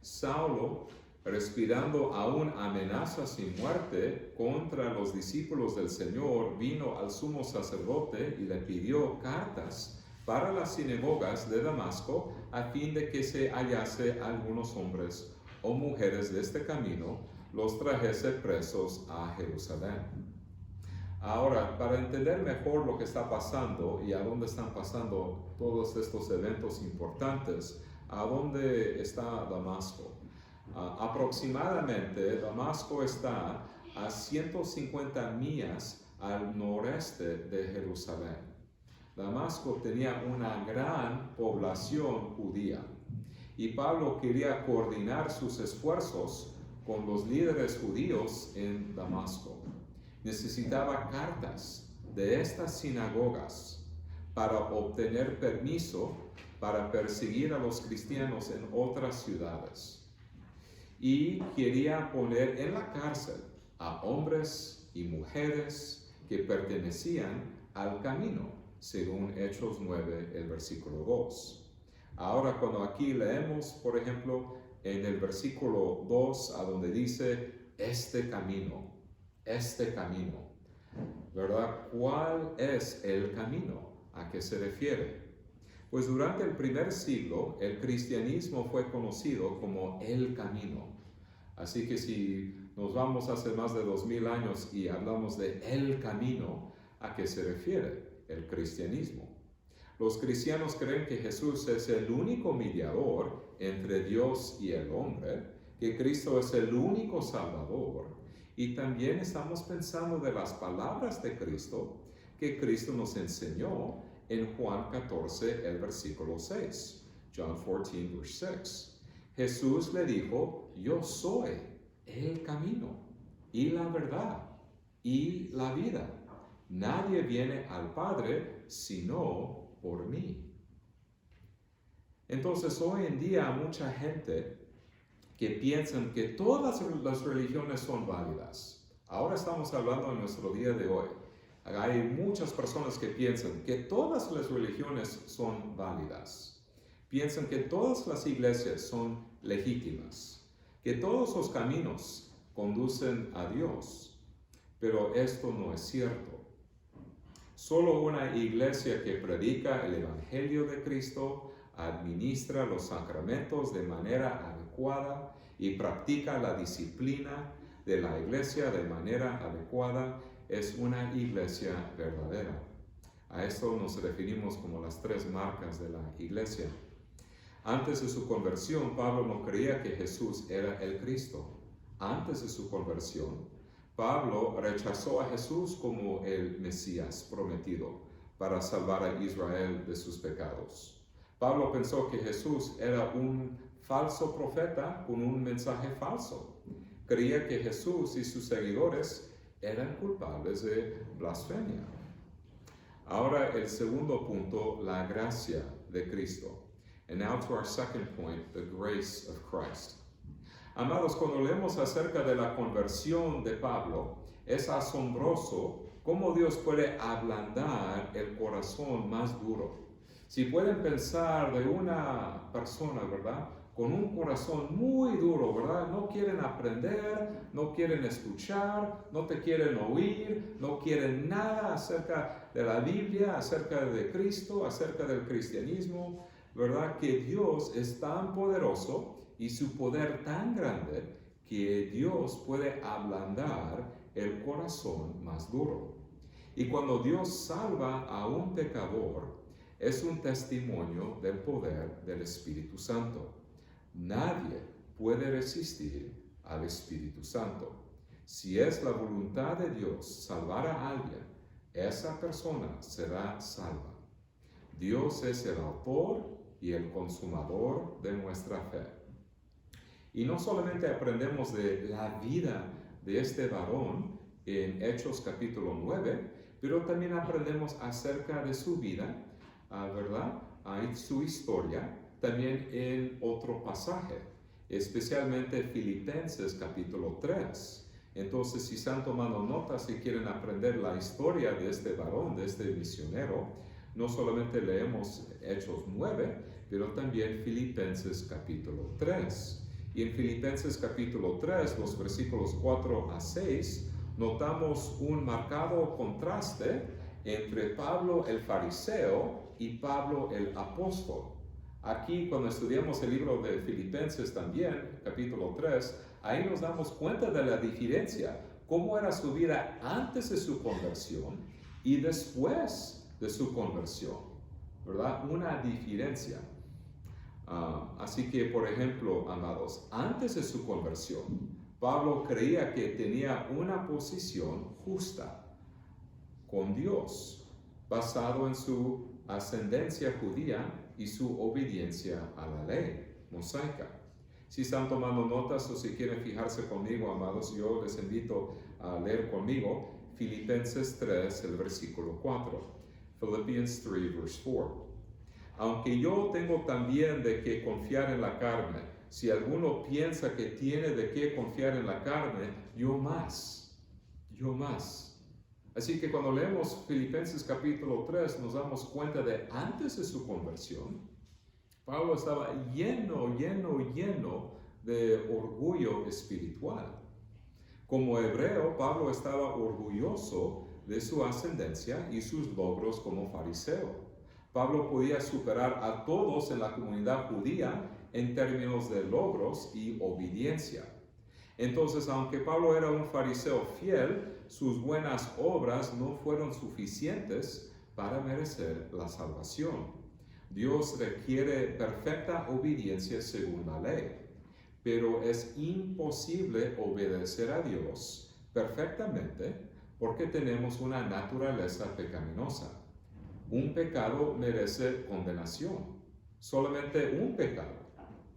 Saulo, respirando aún amenazas y muerte contra los discípulos del Señor, vino al sumo sacerdote y le pidió cartas para las sinagogas de Damasco, a fin de que se hallase algunos hombres o mujeres de este camino, los trajese presos a Jerusalén. Ahora, para entender mejor lo que está pasando y a dónde están pasando todos estos eventos importantes, ¿a dónde está Damasco? Aproximadamente, Damasco está a 150 millas al noreste de Jerusalén. Damasco tenía una gran población judía y Pablo quería coordinar sus esfuerzos con los líderes judíos en Damasco. Necesitaba cartas de estas sinagogas para obtener permiso para perseguir a los cristianos en otras ciudades. Y quería poner en la cárcel a hombres y mujeres que pertenecían al camino, según Hechos 9, el versículo 2. Ahora, cuando aquí leemos, por ejemplo, en el versículo 2, a donde dice, este camino, ¿verdad? ¿Cuál es el camino? ¿A qué se refiere? Pues durante el primer siglo, el cristianismo fue conocido como el camino. Así que si nos vamos hace más de 2000 años y hablamos de el camino, ¿a qué se refiere el cristianismo? Los cristianos creen que Jesús es el único mediador entre Dios y el hombre, que Cristo es el único Salvador. Y también estamos pensando de las palabras de Cristo que Cristo nos enseñó en Juan 14, el versículo 6. John 14, verse 6. Jesús le dijo, yo soy el camino y la verdad y la vida. Nadie viene al Padre sino por mí. Entonces hoy en día mucha gente que piensan que todas las religiones son válidas. Ahora estamos hablando en nuestro día de hoy. Hay muchas personas que piensan que todas las religiones son válidas. Piensan que todas las iglesias son legítimas, que todos los caminos conducen a Dios. Pero esto no es cierto. Solo una iglesia que predica el Evangelio de Cristo, administra los sacramentos de manera adecuada y practica la disciplina de la iglesia de manera adecuada es una iglesia verdadera. A esto nos referimos como las 3 marcas de la iglesia. Antes de su conversión, Pablo no creía que Jesús era el Cristo. Antes de su conversión, Pablo rechazó a Jesús como el Mesías prometido para salvar a Israel de sus pecados. Pablo pensó que Jesús era un falso profeta con un mensaje falso. Creía que Jesús y sus seguidores eran culpables de blasfemia. Ahora el segundo punto, la gracia de Cristo. And now to our second point, the grace of Christ. Amados, cuando leemos acerca de la conversión de Pablo, es asombroso cómo Dios puede ablandar el corazón más duro. Si pueden pensar de una persona, ¿verdad?, con un corazón muy duro, ¿verdad? No quieren aprender, no quieren escuchar, no te quieren oír, no quieren nada acerca de la Biblia, acerca de Cristo, acerca del cristianismo, ¿verdad? Que Dios es tan poderoso y su poder tan grande que Dios puede ablandar el corazón más duro. Y cuando Dios salva a un pecador, es un testimonio del poder del Espíritu Santo. Nadie puede resistir al Espíritu Santo. Si es la voluntad de Dios salvar a alguien, esa persona será salva. Dios es el autor y el consumador de nuestra fe. Y no solamente aprendemos de la vida de este varón en Hechos capítulo 9, pero también aprendemos acerca de su vida, ¿verdad? Su historia, también en otro pasaje, especialmente Filipenses capítulo 3. Entonces, si están tomando notas y quieren aprender la historia de este varón, de este misionero, no solamente leemos Hechos 9, pero también Filipenses capítulo 3. Y en Filipenses capítulo 3, los versículos 4 a 6, notamos un marcado contraste entre Pablo el fariseo y Pablo el apóstol. Aquí, cuando estudiamos el libro de Filipenses también, capítulo 3, ahí nos damos cuenta de la diferencia, cómo era su vida antes de su conversión y después de su conversión, ¿verdad? Una diferencia. Así que, por ejemplo, amados, antes de su conversión, Pablo creía que tenía una posición justa con Dios, basado en su ascendencia judía y su obediencia a la ley mosaica. Si están tomando notas o si quieren fijarse conmigo, amados, yo les invito a leer conmigo Filipenses 3, el versículo 4. Philippians 3, verse 4. Aunque yo tengo también de qué confiar en la carne, si alguno piensa que tiene de qué confiar en la carne, yo más. Así que cuando leemos Filipenses capítulo 3, nos damos cuenta de antes de su conversión, Pablo estaba lleno de orgullo espiritual. Como hebreo, Pablo estaba orgulloso de su ascendencia y sus logros como fariseo. Pablo podía superar a todos en la comunidad judía en términos de logros y obediencia. Entonces, aunque Pablo era un fariseo fiel, sus buenas obras no fueron suficientes para merecer la salvación. Dios requiere perfecta obediencia según la ley, pero es imposible obedecer a Dios perfectamente porque tenemos una naturaleza pecaminosa. Un pecado merece condenación. Solamente un pecado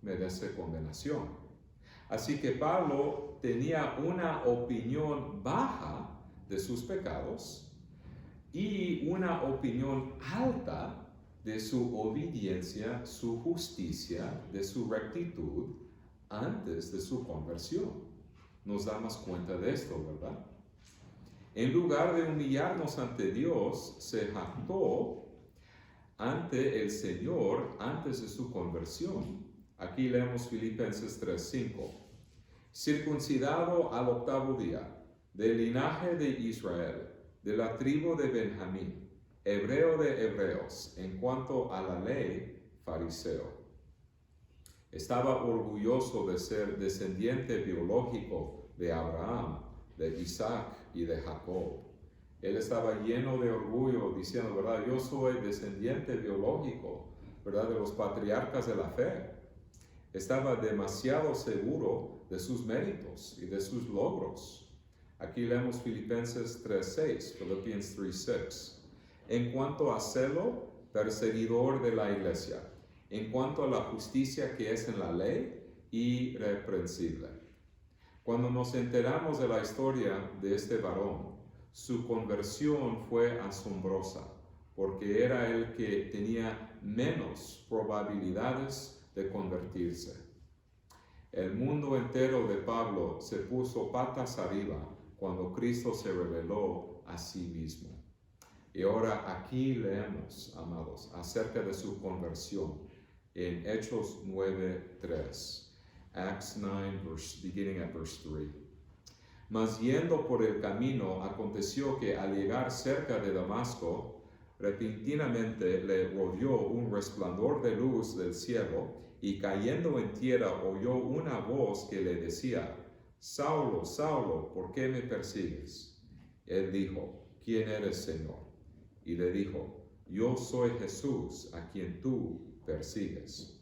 merece condenación. Así que Pablo tenía una opinión baja de sus pecados y una opinión alta de su obediencia, su justicia, de su rectitud antes de su conversión. Nos damos cuenta de esto, ¿verdad? En lugar de humillarnos ante Dios, se jactó ante el Señor antes de su conversión. Aquí leemos Filipenses 3:5. Circuncidado al 8º día, del linaje de Israel, de la tribu de Benjamín, hebreo de hebreos, en cuanto a la ley, fariseo. Estaba orgulloso de ser descendiente biológico de Abraham, de Isaac y de Jacob. Él estaba lleno de orgullo diciendo, ¿verdad? Yo soy descendiente biológico, ¿verdad? De los patriarcas de la fe. Estaba demasiado seguro de sus méritos y de sus logros. Aquí leemos Filipenses 3:6, Philippians 3:6. En cuanto a celo, perseguidor de la iglesia. En cuanto a la justicia que es en la ley, irreprensible. Cuando nos enteramos de la historia de este varón, su conversión fue asombrosa, porque era el que tenía menos probabilidades de convertirse. El mundo entero de Pablo se puso patas arriba cuando Cristo se reveló a sí mismo. Y ahora aquí leemos, amados, acerca de su conversión en Hechos 9:3. Acts 9, beginning at verse 3. Mas yendo por el camino, aconteció que al llegar cerca de Damasco, repentinamente le rodeó un resplandor de luz del cielo, y cayendo en tierra oyó una voz que le decía, Saulo, Saulo, ¿por qué me persigues? Él dijo, ¿quién eres, Señor? Y le dijo, yo soy Jesús, a quien tú persigues.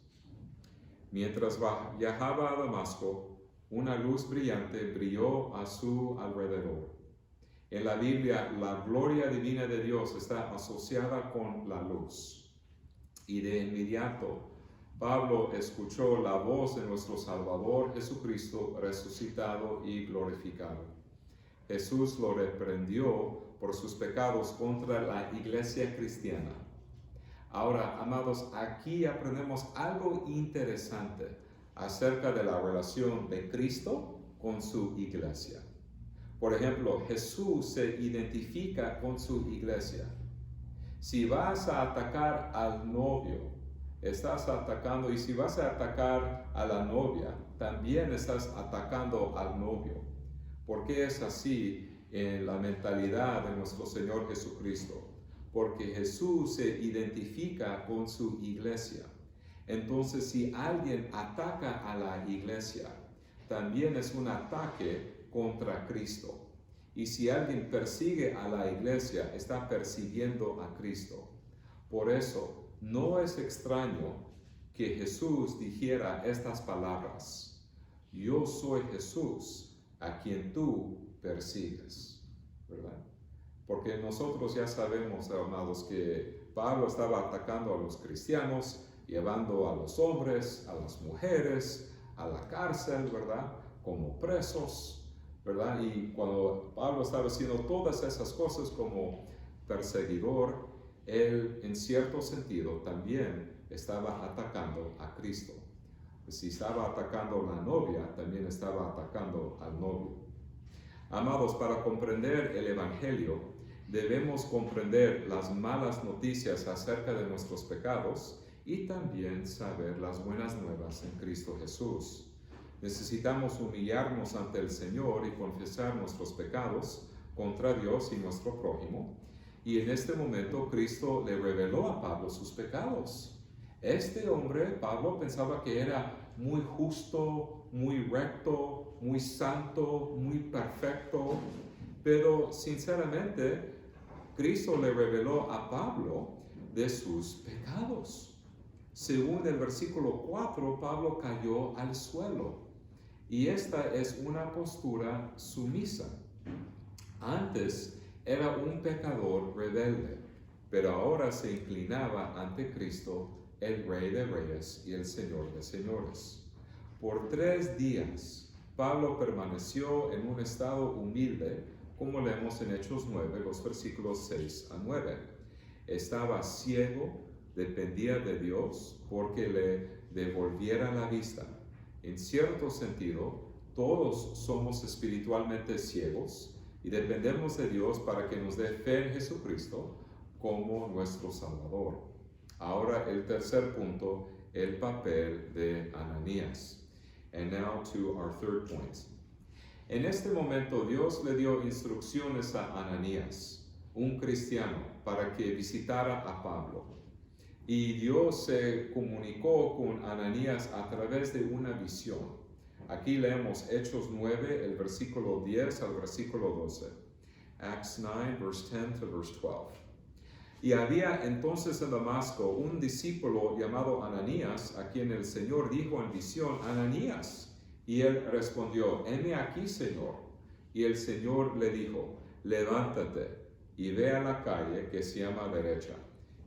Mientras viajaba a Damasco, una luz brillante brilló a su alrededor. En la Biblia, la gloria divina de Dios está asociada con la luz. Y de inmediato, Pablo escuchó la voz de nuestro Salvador Jesucristo resucitado y glorificado. Jesús lo reprendió por sus pecados contra la iglesia cristiana. Ahora, amados, aquí aprendemos algo interesante acerca de la relación de Cristo con su iglesia. Por ejemplo, Jesús se identifica con su iglesia. Si vas a atacar al novio, estás atacando, y si vas a atacar a la novia, también estás atacando al novio. ¿Por qué es así en la mentalidad de nuestro Señor Jesucristo? Porque Jesús se identifica con su iglesia. Entonces, si alguien ataca a la iglesia, también es un ataque contra Cristo. Y si alguien persigue a la iglesia, está persiguiendo a Cristo. Por eso, no es extraño que Jesús dijera estas palabras: yo soy Jesús, a quien tú persigues, ¿verdad? Porque nosotros ya sabemos, amados, que Pablo estaba atacando a los cristianos, llevando a los hombres, a las mujeres, a la cárcel, ¿verdad? Como presos, ¿verdad? Y cuando Pablo estaba haciendo todas esas cosas como perseguidor, él en cierto sentido también estaba atacando a Cristo. Si estaba atacando a la novia, también estaba atacando al novio. Amados, para comprender el Evangelio, debemos comprender las malas noticias acerca de nuestros pecados y también saber las buenas nuevas en Cristo Jesús. Necesitamos humillarnos ante el Señor y confesar nuestros pecados contra Dios y nuestro prójimo. Y en este momento Cristo le reveló a Pablo sus pecados. Este hombre, Pablo, pensaba que era muy justo, muy recto, muy santo, muy perfecto, pero sinceramente Cristo le reveló a Pablo de sus pecados. Según el versículo 4, Pablo cayó al suelo. Y esta es una postura sumisa. Antes era un pecador rebelde, pero ahora se inclinaba ante Cristo, el Rey de Reyes y el Señor de Señores. Por 3 días, Pablo permaneció en un estado humilde, como leemos en Hechos 9, los versículos 6 a 9. Estaba ciego, dependía de Dios porque le devolviera la vista. En cierto sentido, todos somos espiritualmente ciegos y dependemos de Dios para que nos dé fe en Jesucristo como nuestro Salvador. Ahora el tercer punto, el papel de Ananías. And now to our third point. En este momento Dios le dio instrucciones a Ananías, un cristiano, para que visitara a Pablo. Y Dios se comunicó con Ananías a través de una visión. Aquí leemos Hechos 9, el versículo 10 al versículo 12. Acts 9, verse 10 to verse 12. Y había entonces en Damasco un discípulo llamado Ananías, a quien el Señor dijo en visión, Ananías. Y él respondió, heme aquí, Señor. Y el Señor le dijo, levántate y ve a la calle que se llama Derecha,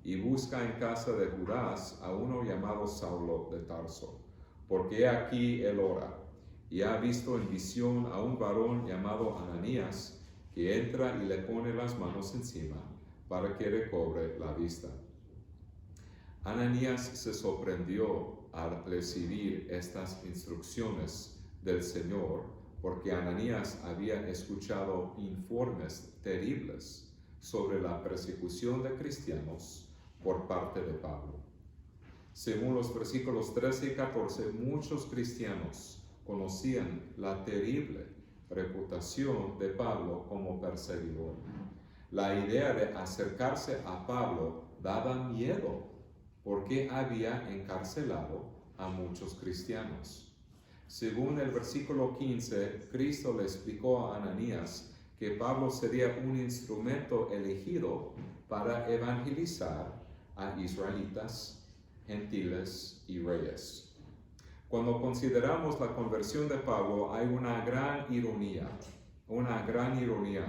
y busca en casa de Judas a uno llamado Saulo de Tarso, porque he aquí él ora, y ha visto en visión a un varón llamado Ananías, que entra y le pone las manos encima, para que recobre la vista. Ananías se sorprendió al recibir estas instrucciones del Señor, porque Ananías había escuchado informes terribles sobre la persecución de cristianos por parte de Pablo. Según los versículos 13 y 14, muchos cristianos conocían la terrible reputación de Pablo como perseguidor. La idea de acercarse a Pablo daba miedo porque había encarcelado a muchos cristianos. Según el versículo 15, Cristo le explicó a Ananías que Pablo sería un instrumento elegido para evangelizar a israelitas, gentiles y reyes. Cuando consideramos la conversión de Pablo, hay una gran ironía,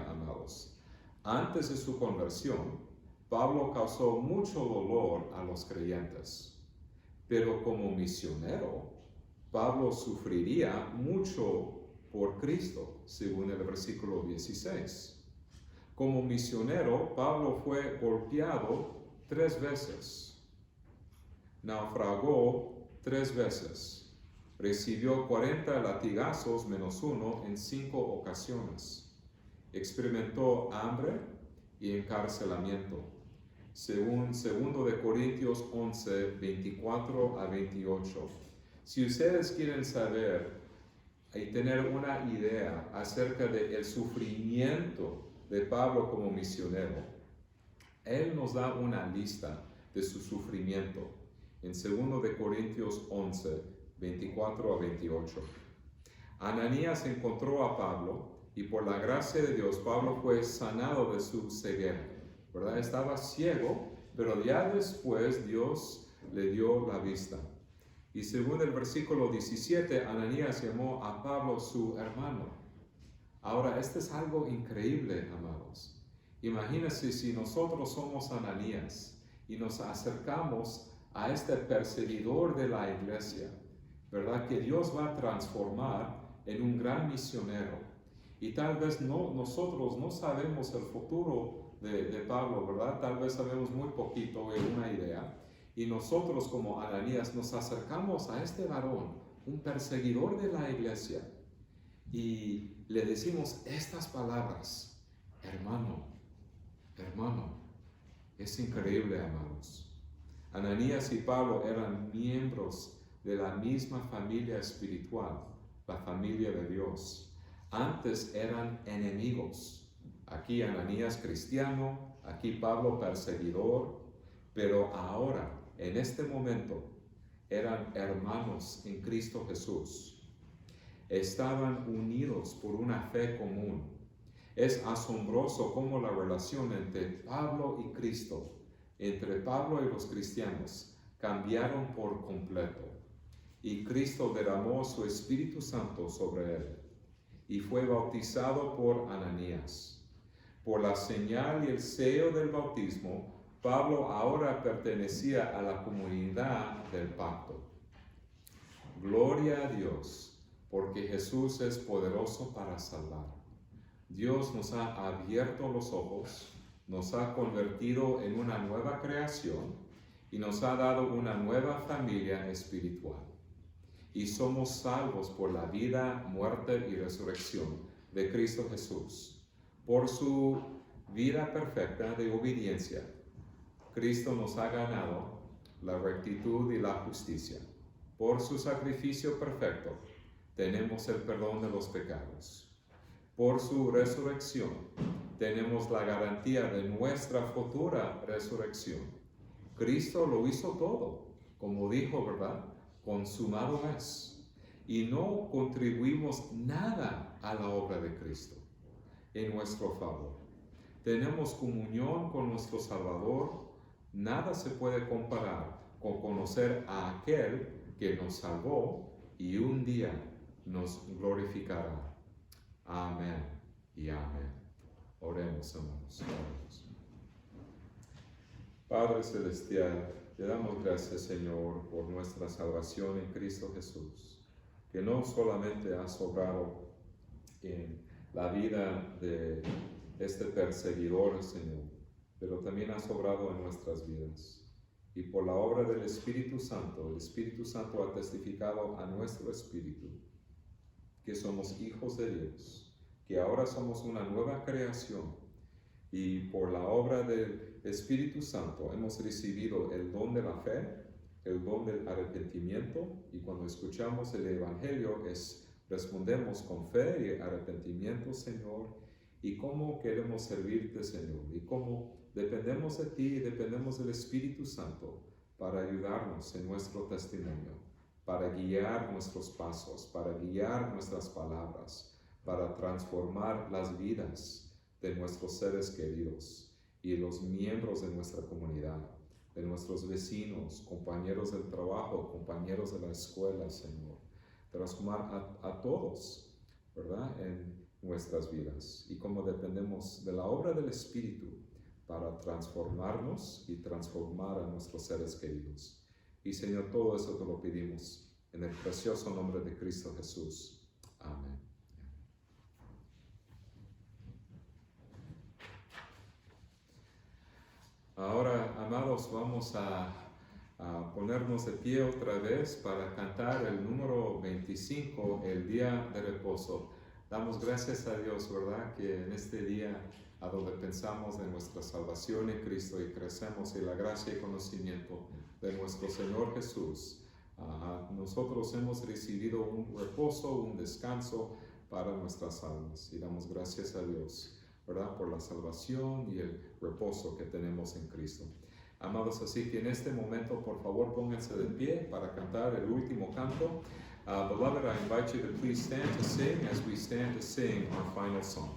amados. Antes de su conversión, Pablo causó mucho dolor a los creyentes, pero como misionero, Pablo sufriría mucho por Cristo, según el versículo 16. Como misionero, Pablo fue golpeado 3 veces, naufragó 3 veces, recibió 40 latigazos menos 1 en 5 ocasiones, experimentó hambre y encarcelamiento, según 2 de Corintios 11, 24 a 28. Si ustedes quieren saber y tener una idea acerca del sufrimiento de Pablo como misionero, él nos da una lista de su sufrimiento en 2 de Corintios 11, 24 a 28. Ananías encontró a Pablo y por la gracia de Dios, Pablo fue sanado de su ceguera, ¿verdad? Estaba ciego, pero ya después Dios le dio la vista. Y según el versículo 17, Ananías llamó a Pablo su hermano. Ahora, esto es algo increíble, amados. Imagínense si nosotros somos Ananías y nos acercamos a este perseguidor de la iglesia, ¿verdad? Que Dios va a transformar en un gran misionero. Y tal vez nosotros no sabemos el futuro de Pablo, ¿verdad? Tal vez sabemos muy poquito, una idea. Y nosotros como Ananías nos acercamos a este varón, un perseguidor de la iglesia, y le decimos estas palabras: hermano, es increíble, amados. Ananías y Pablo eran miembros de la misma familia espiritual, la familia de Dios. Antes eran enemigos. Aquí Ananías cristiano, aquí Pablo perseguidor, pero ahora, en este momento, eran hermanos en Cristo Jesús. Estaban unidos por una fe común. Es asombroso cómo la relación entre Pablo y Cristo, entre Pablo y los cristianos, cambiaron por completo. Y Cristo derramó su Espíritu Santo sobre él y fue bautizado por Ananías. Por la señal y el sello del bautismo, Pablo ahora pertenecía a la comunidad del pacto. Gloria a Dios, porque Jesús es poderoso para salvar. Dios nos ha abierto los ojos, nos ha convertido en una nueva creación y nos ha dado una nueva familia espiritual. Y somos salvos por la vida, muerte y resurrección de Cristo Jesús. Por su vida perfecta de obediencia, Cristo nos ha ganado la rectitud y la justicia. Por su sacrificio perfecto, tenemos el perdón de los pecados. Por su resurrección, tenemos la garantía de nuestra futura resurrección. Cristo lo hizo todo, como dijo, ¿verdad? Consumado es. Y no contribuimos nada a la obra de Cristo en nuestro favor. Tenemos comunión con nuestro Salvador. Nada se puede comparar con conocer a aquel que nos salvó y un día nos glorificará. Amén y amén. Oremos, hermanos. Oremos. Padre Celestial, te damos gracias, Señor, por nuestra salvación en Cristo Jesús, que no solamente has obrado en la vida de este perseguidor, Señor, pero también has obrado en nuestras vidas. Y por la obra del Espíritu Santo, el Espíritu Santo ha testificado a nuestro espíritu que somos hijos de Dios, que ahora somos una nueva creación. Y por la obra del Espíritu Santo hemos recibido el don de la fe, el don del arrepentimiento, y cuando escuchamos el Evangelio respondemos con fe y arrepentimiento, Señor, y cómo queremos servirte, Señor, y cómo dependemos de ti y dependemos del Espíritu Santo para ayudarnos en nuestro testimonio, para guiar nuestros pasos, para guiar nuestras palabras, para transformar las vidas de nuestros seres queridos y los miembros de nuestra comunidad, de nuestros vecinos, compañeros del trabajo, compañeros de la escuela, Señor. Transformar a todos, ¿verdad?, en nuestras vidas. Y como dependemos de la obra del Espíritu para transformarnos y transformar a nuestros seres queridos. Y Señor, todo eso te lo pedimos en el precioso nombre de Cristo Jesús. Amén. Ahora, amados, vamos a ponernos de pie otra vez para cantar el número 25, el día de reposo. Damos gracias a Dios, ¿verdad?, que en este día a donde pensamos en nuestra salvación en Cristo y crecemos en la gracia y conocimiento de nuestro Señor Jesús, nosotros hemos recibido un reposo, un descanso para nuestras almas, y damos gracias a Dios, ¿verdad?, por la salvación y el reposo que tenemos en Cristo. Amados, así que en este momento, por favor, pónganse de pie para cantar el último canto. Beloved, I invite you to please stand to sing as we stand to sing our final song.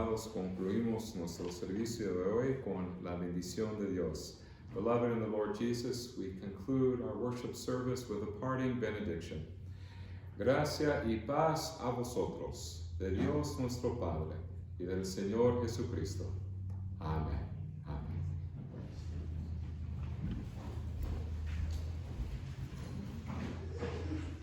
amados, concluimos nuestro servicio de hoy con la bendición de Dios. Beloved in the Lord Jesus, we conclude our worship service with a parting benediction. Gracia y paz a vosotros, de Dios nuestro Padre y del Señor Jesucristo. Amén.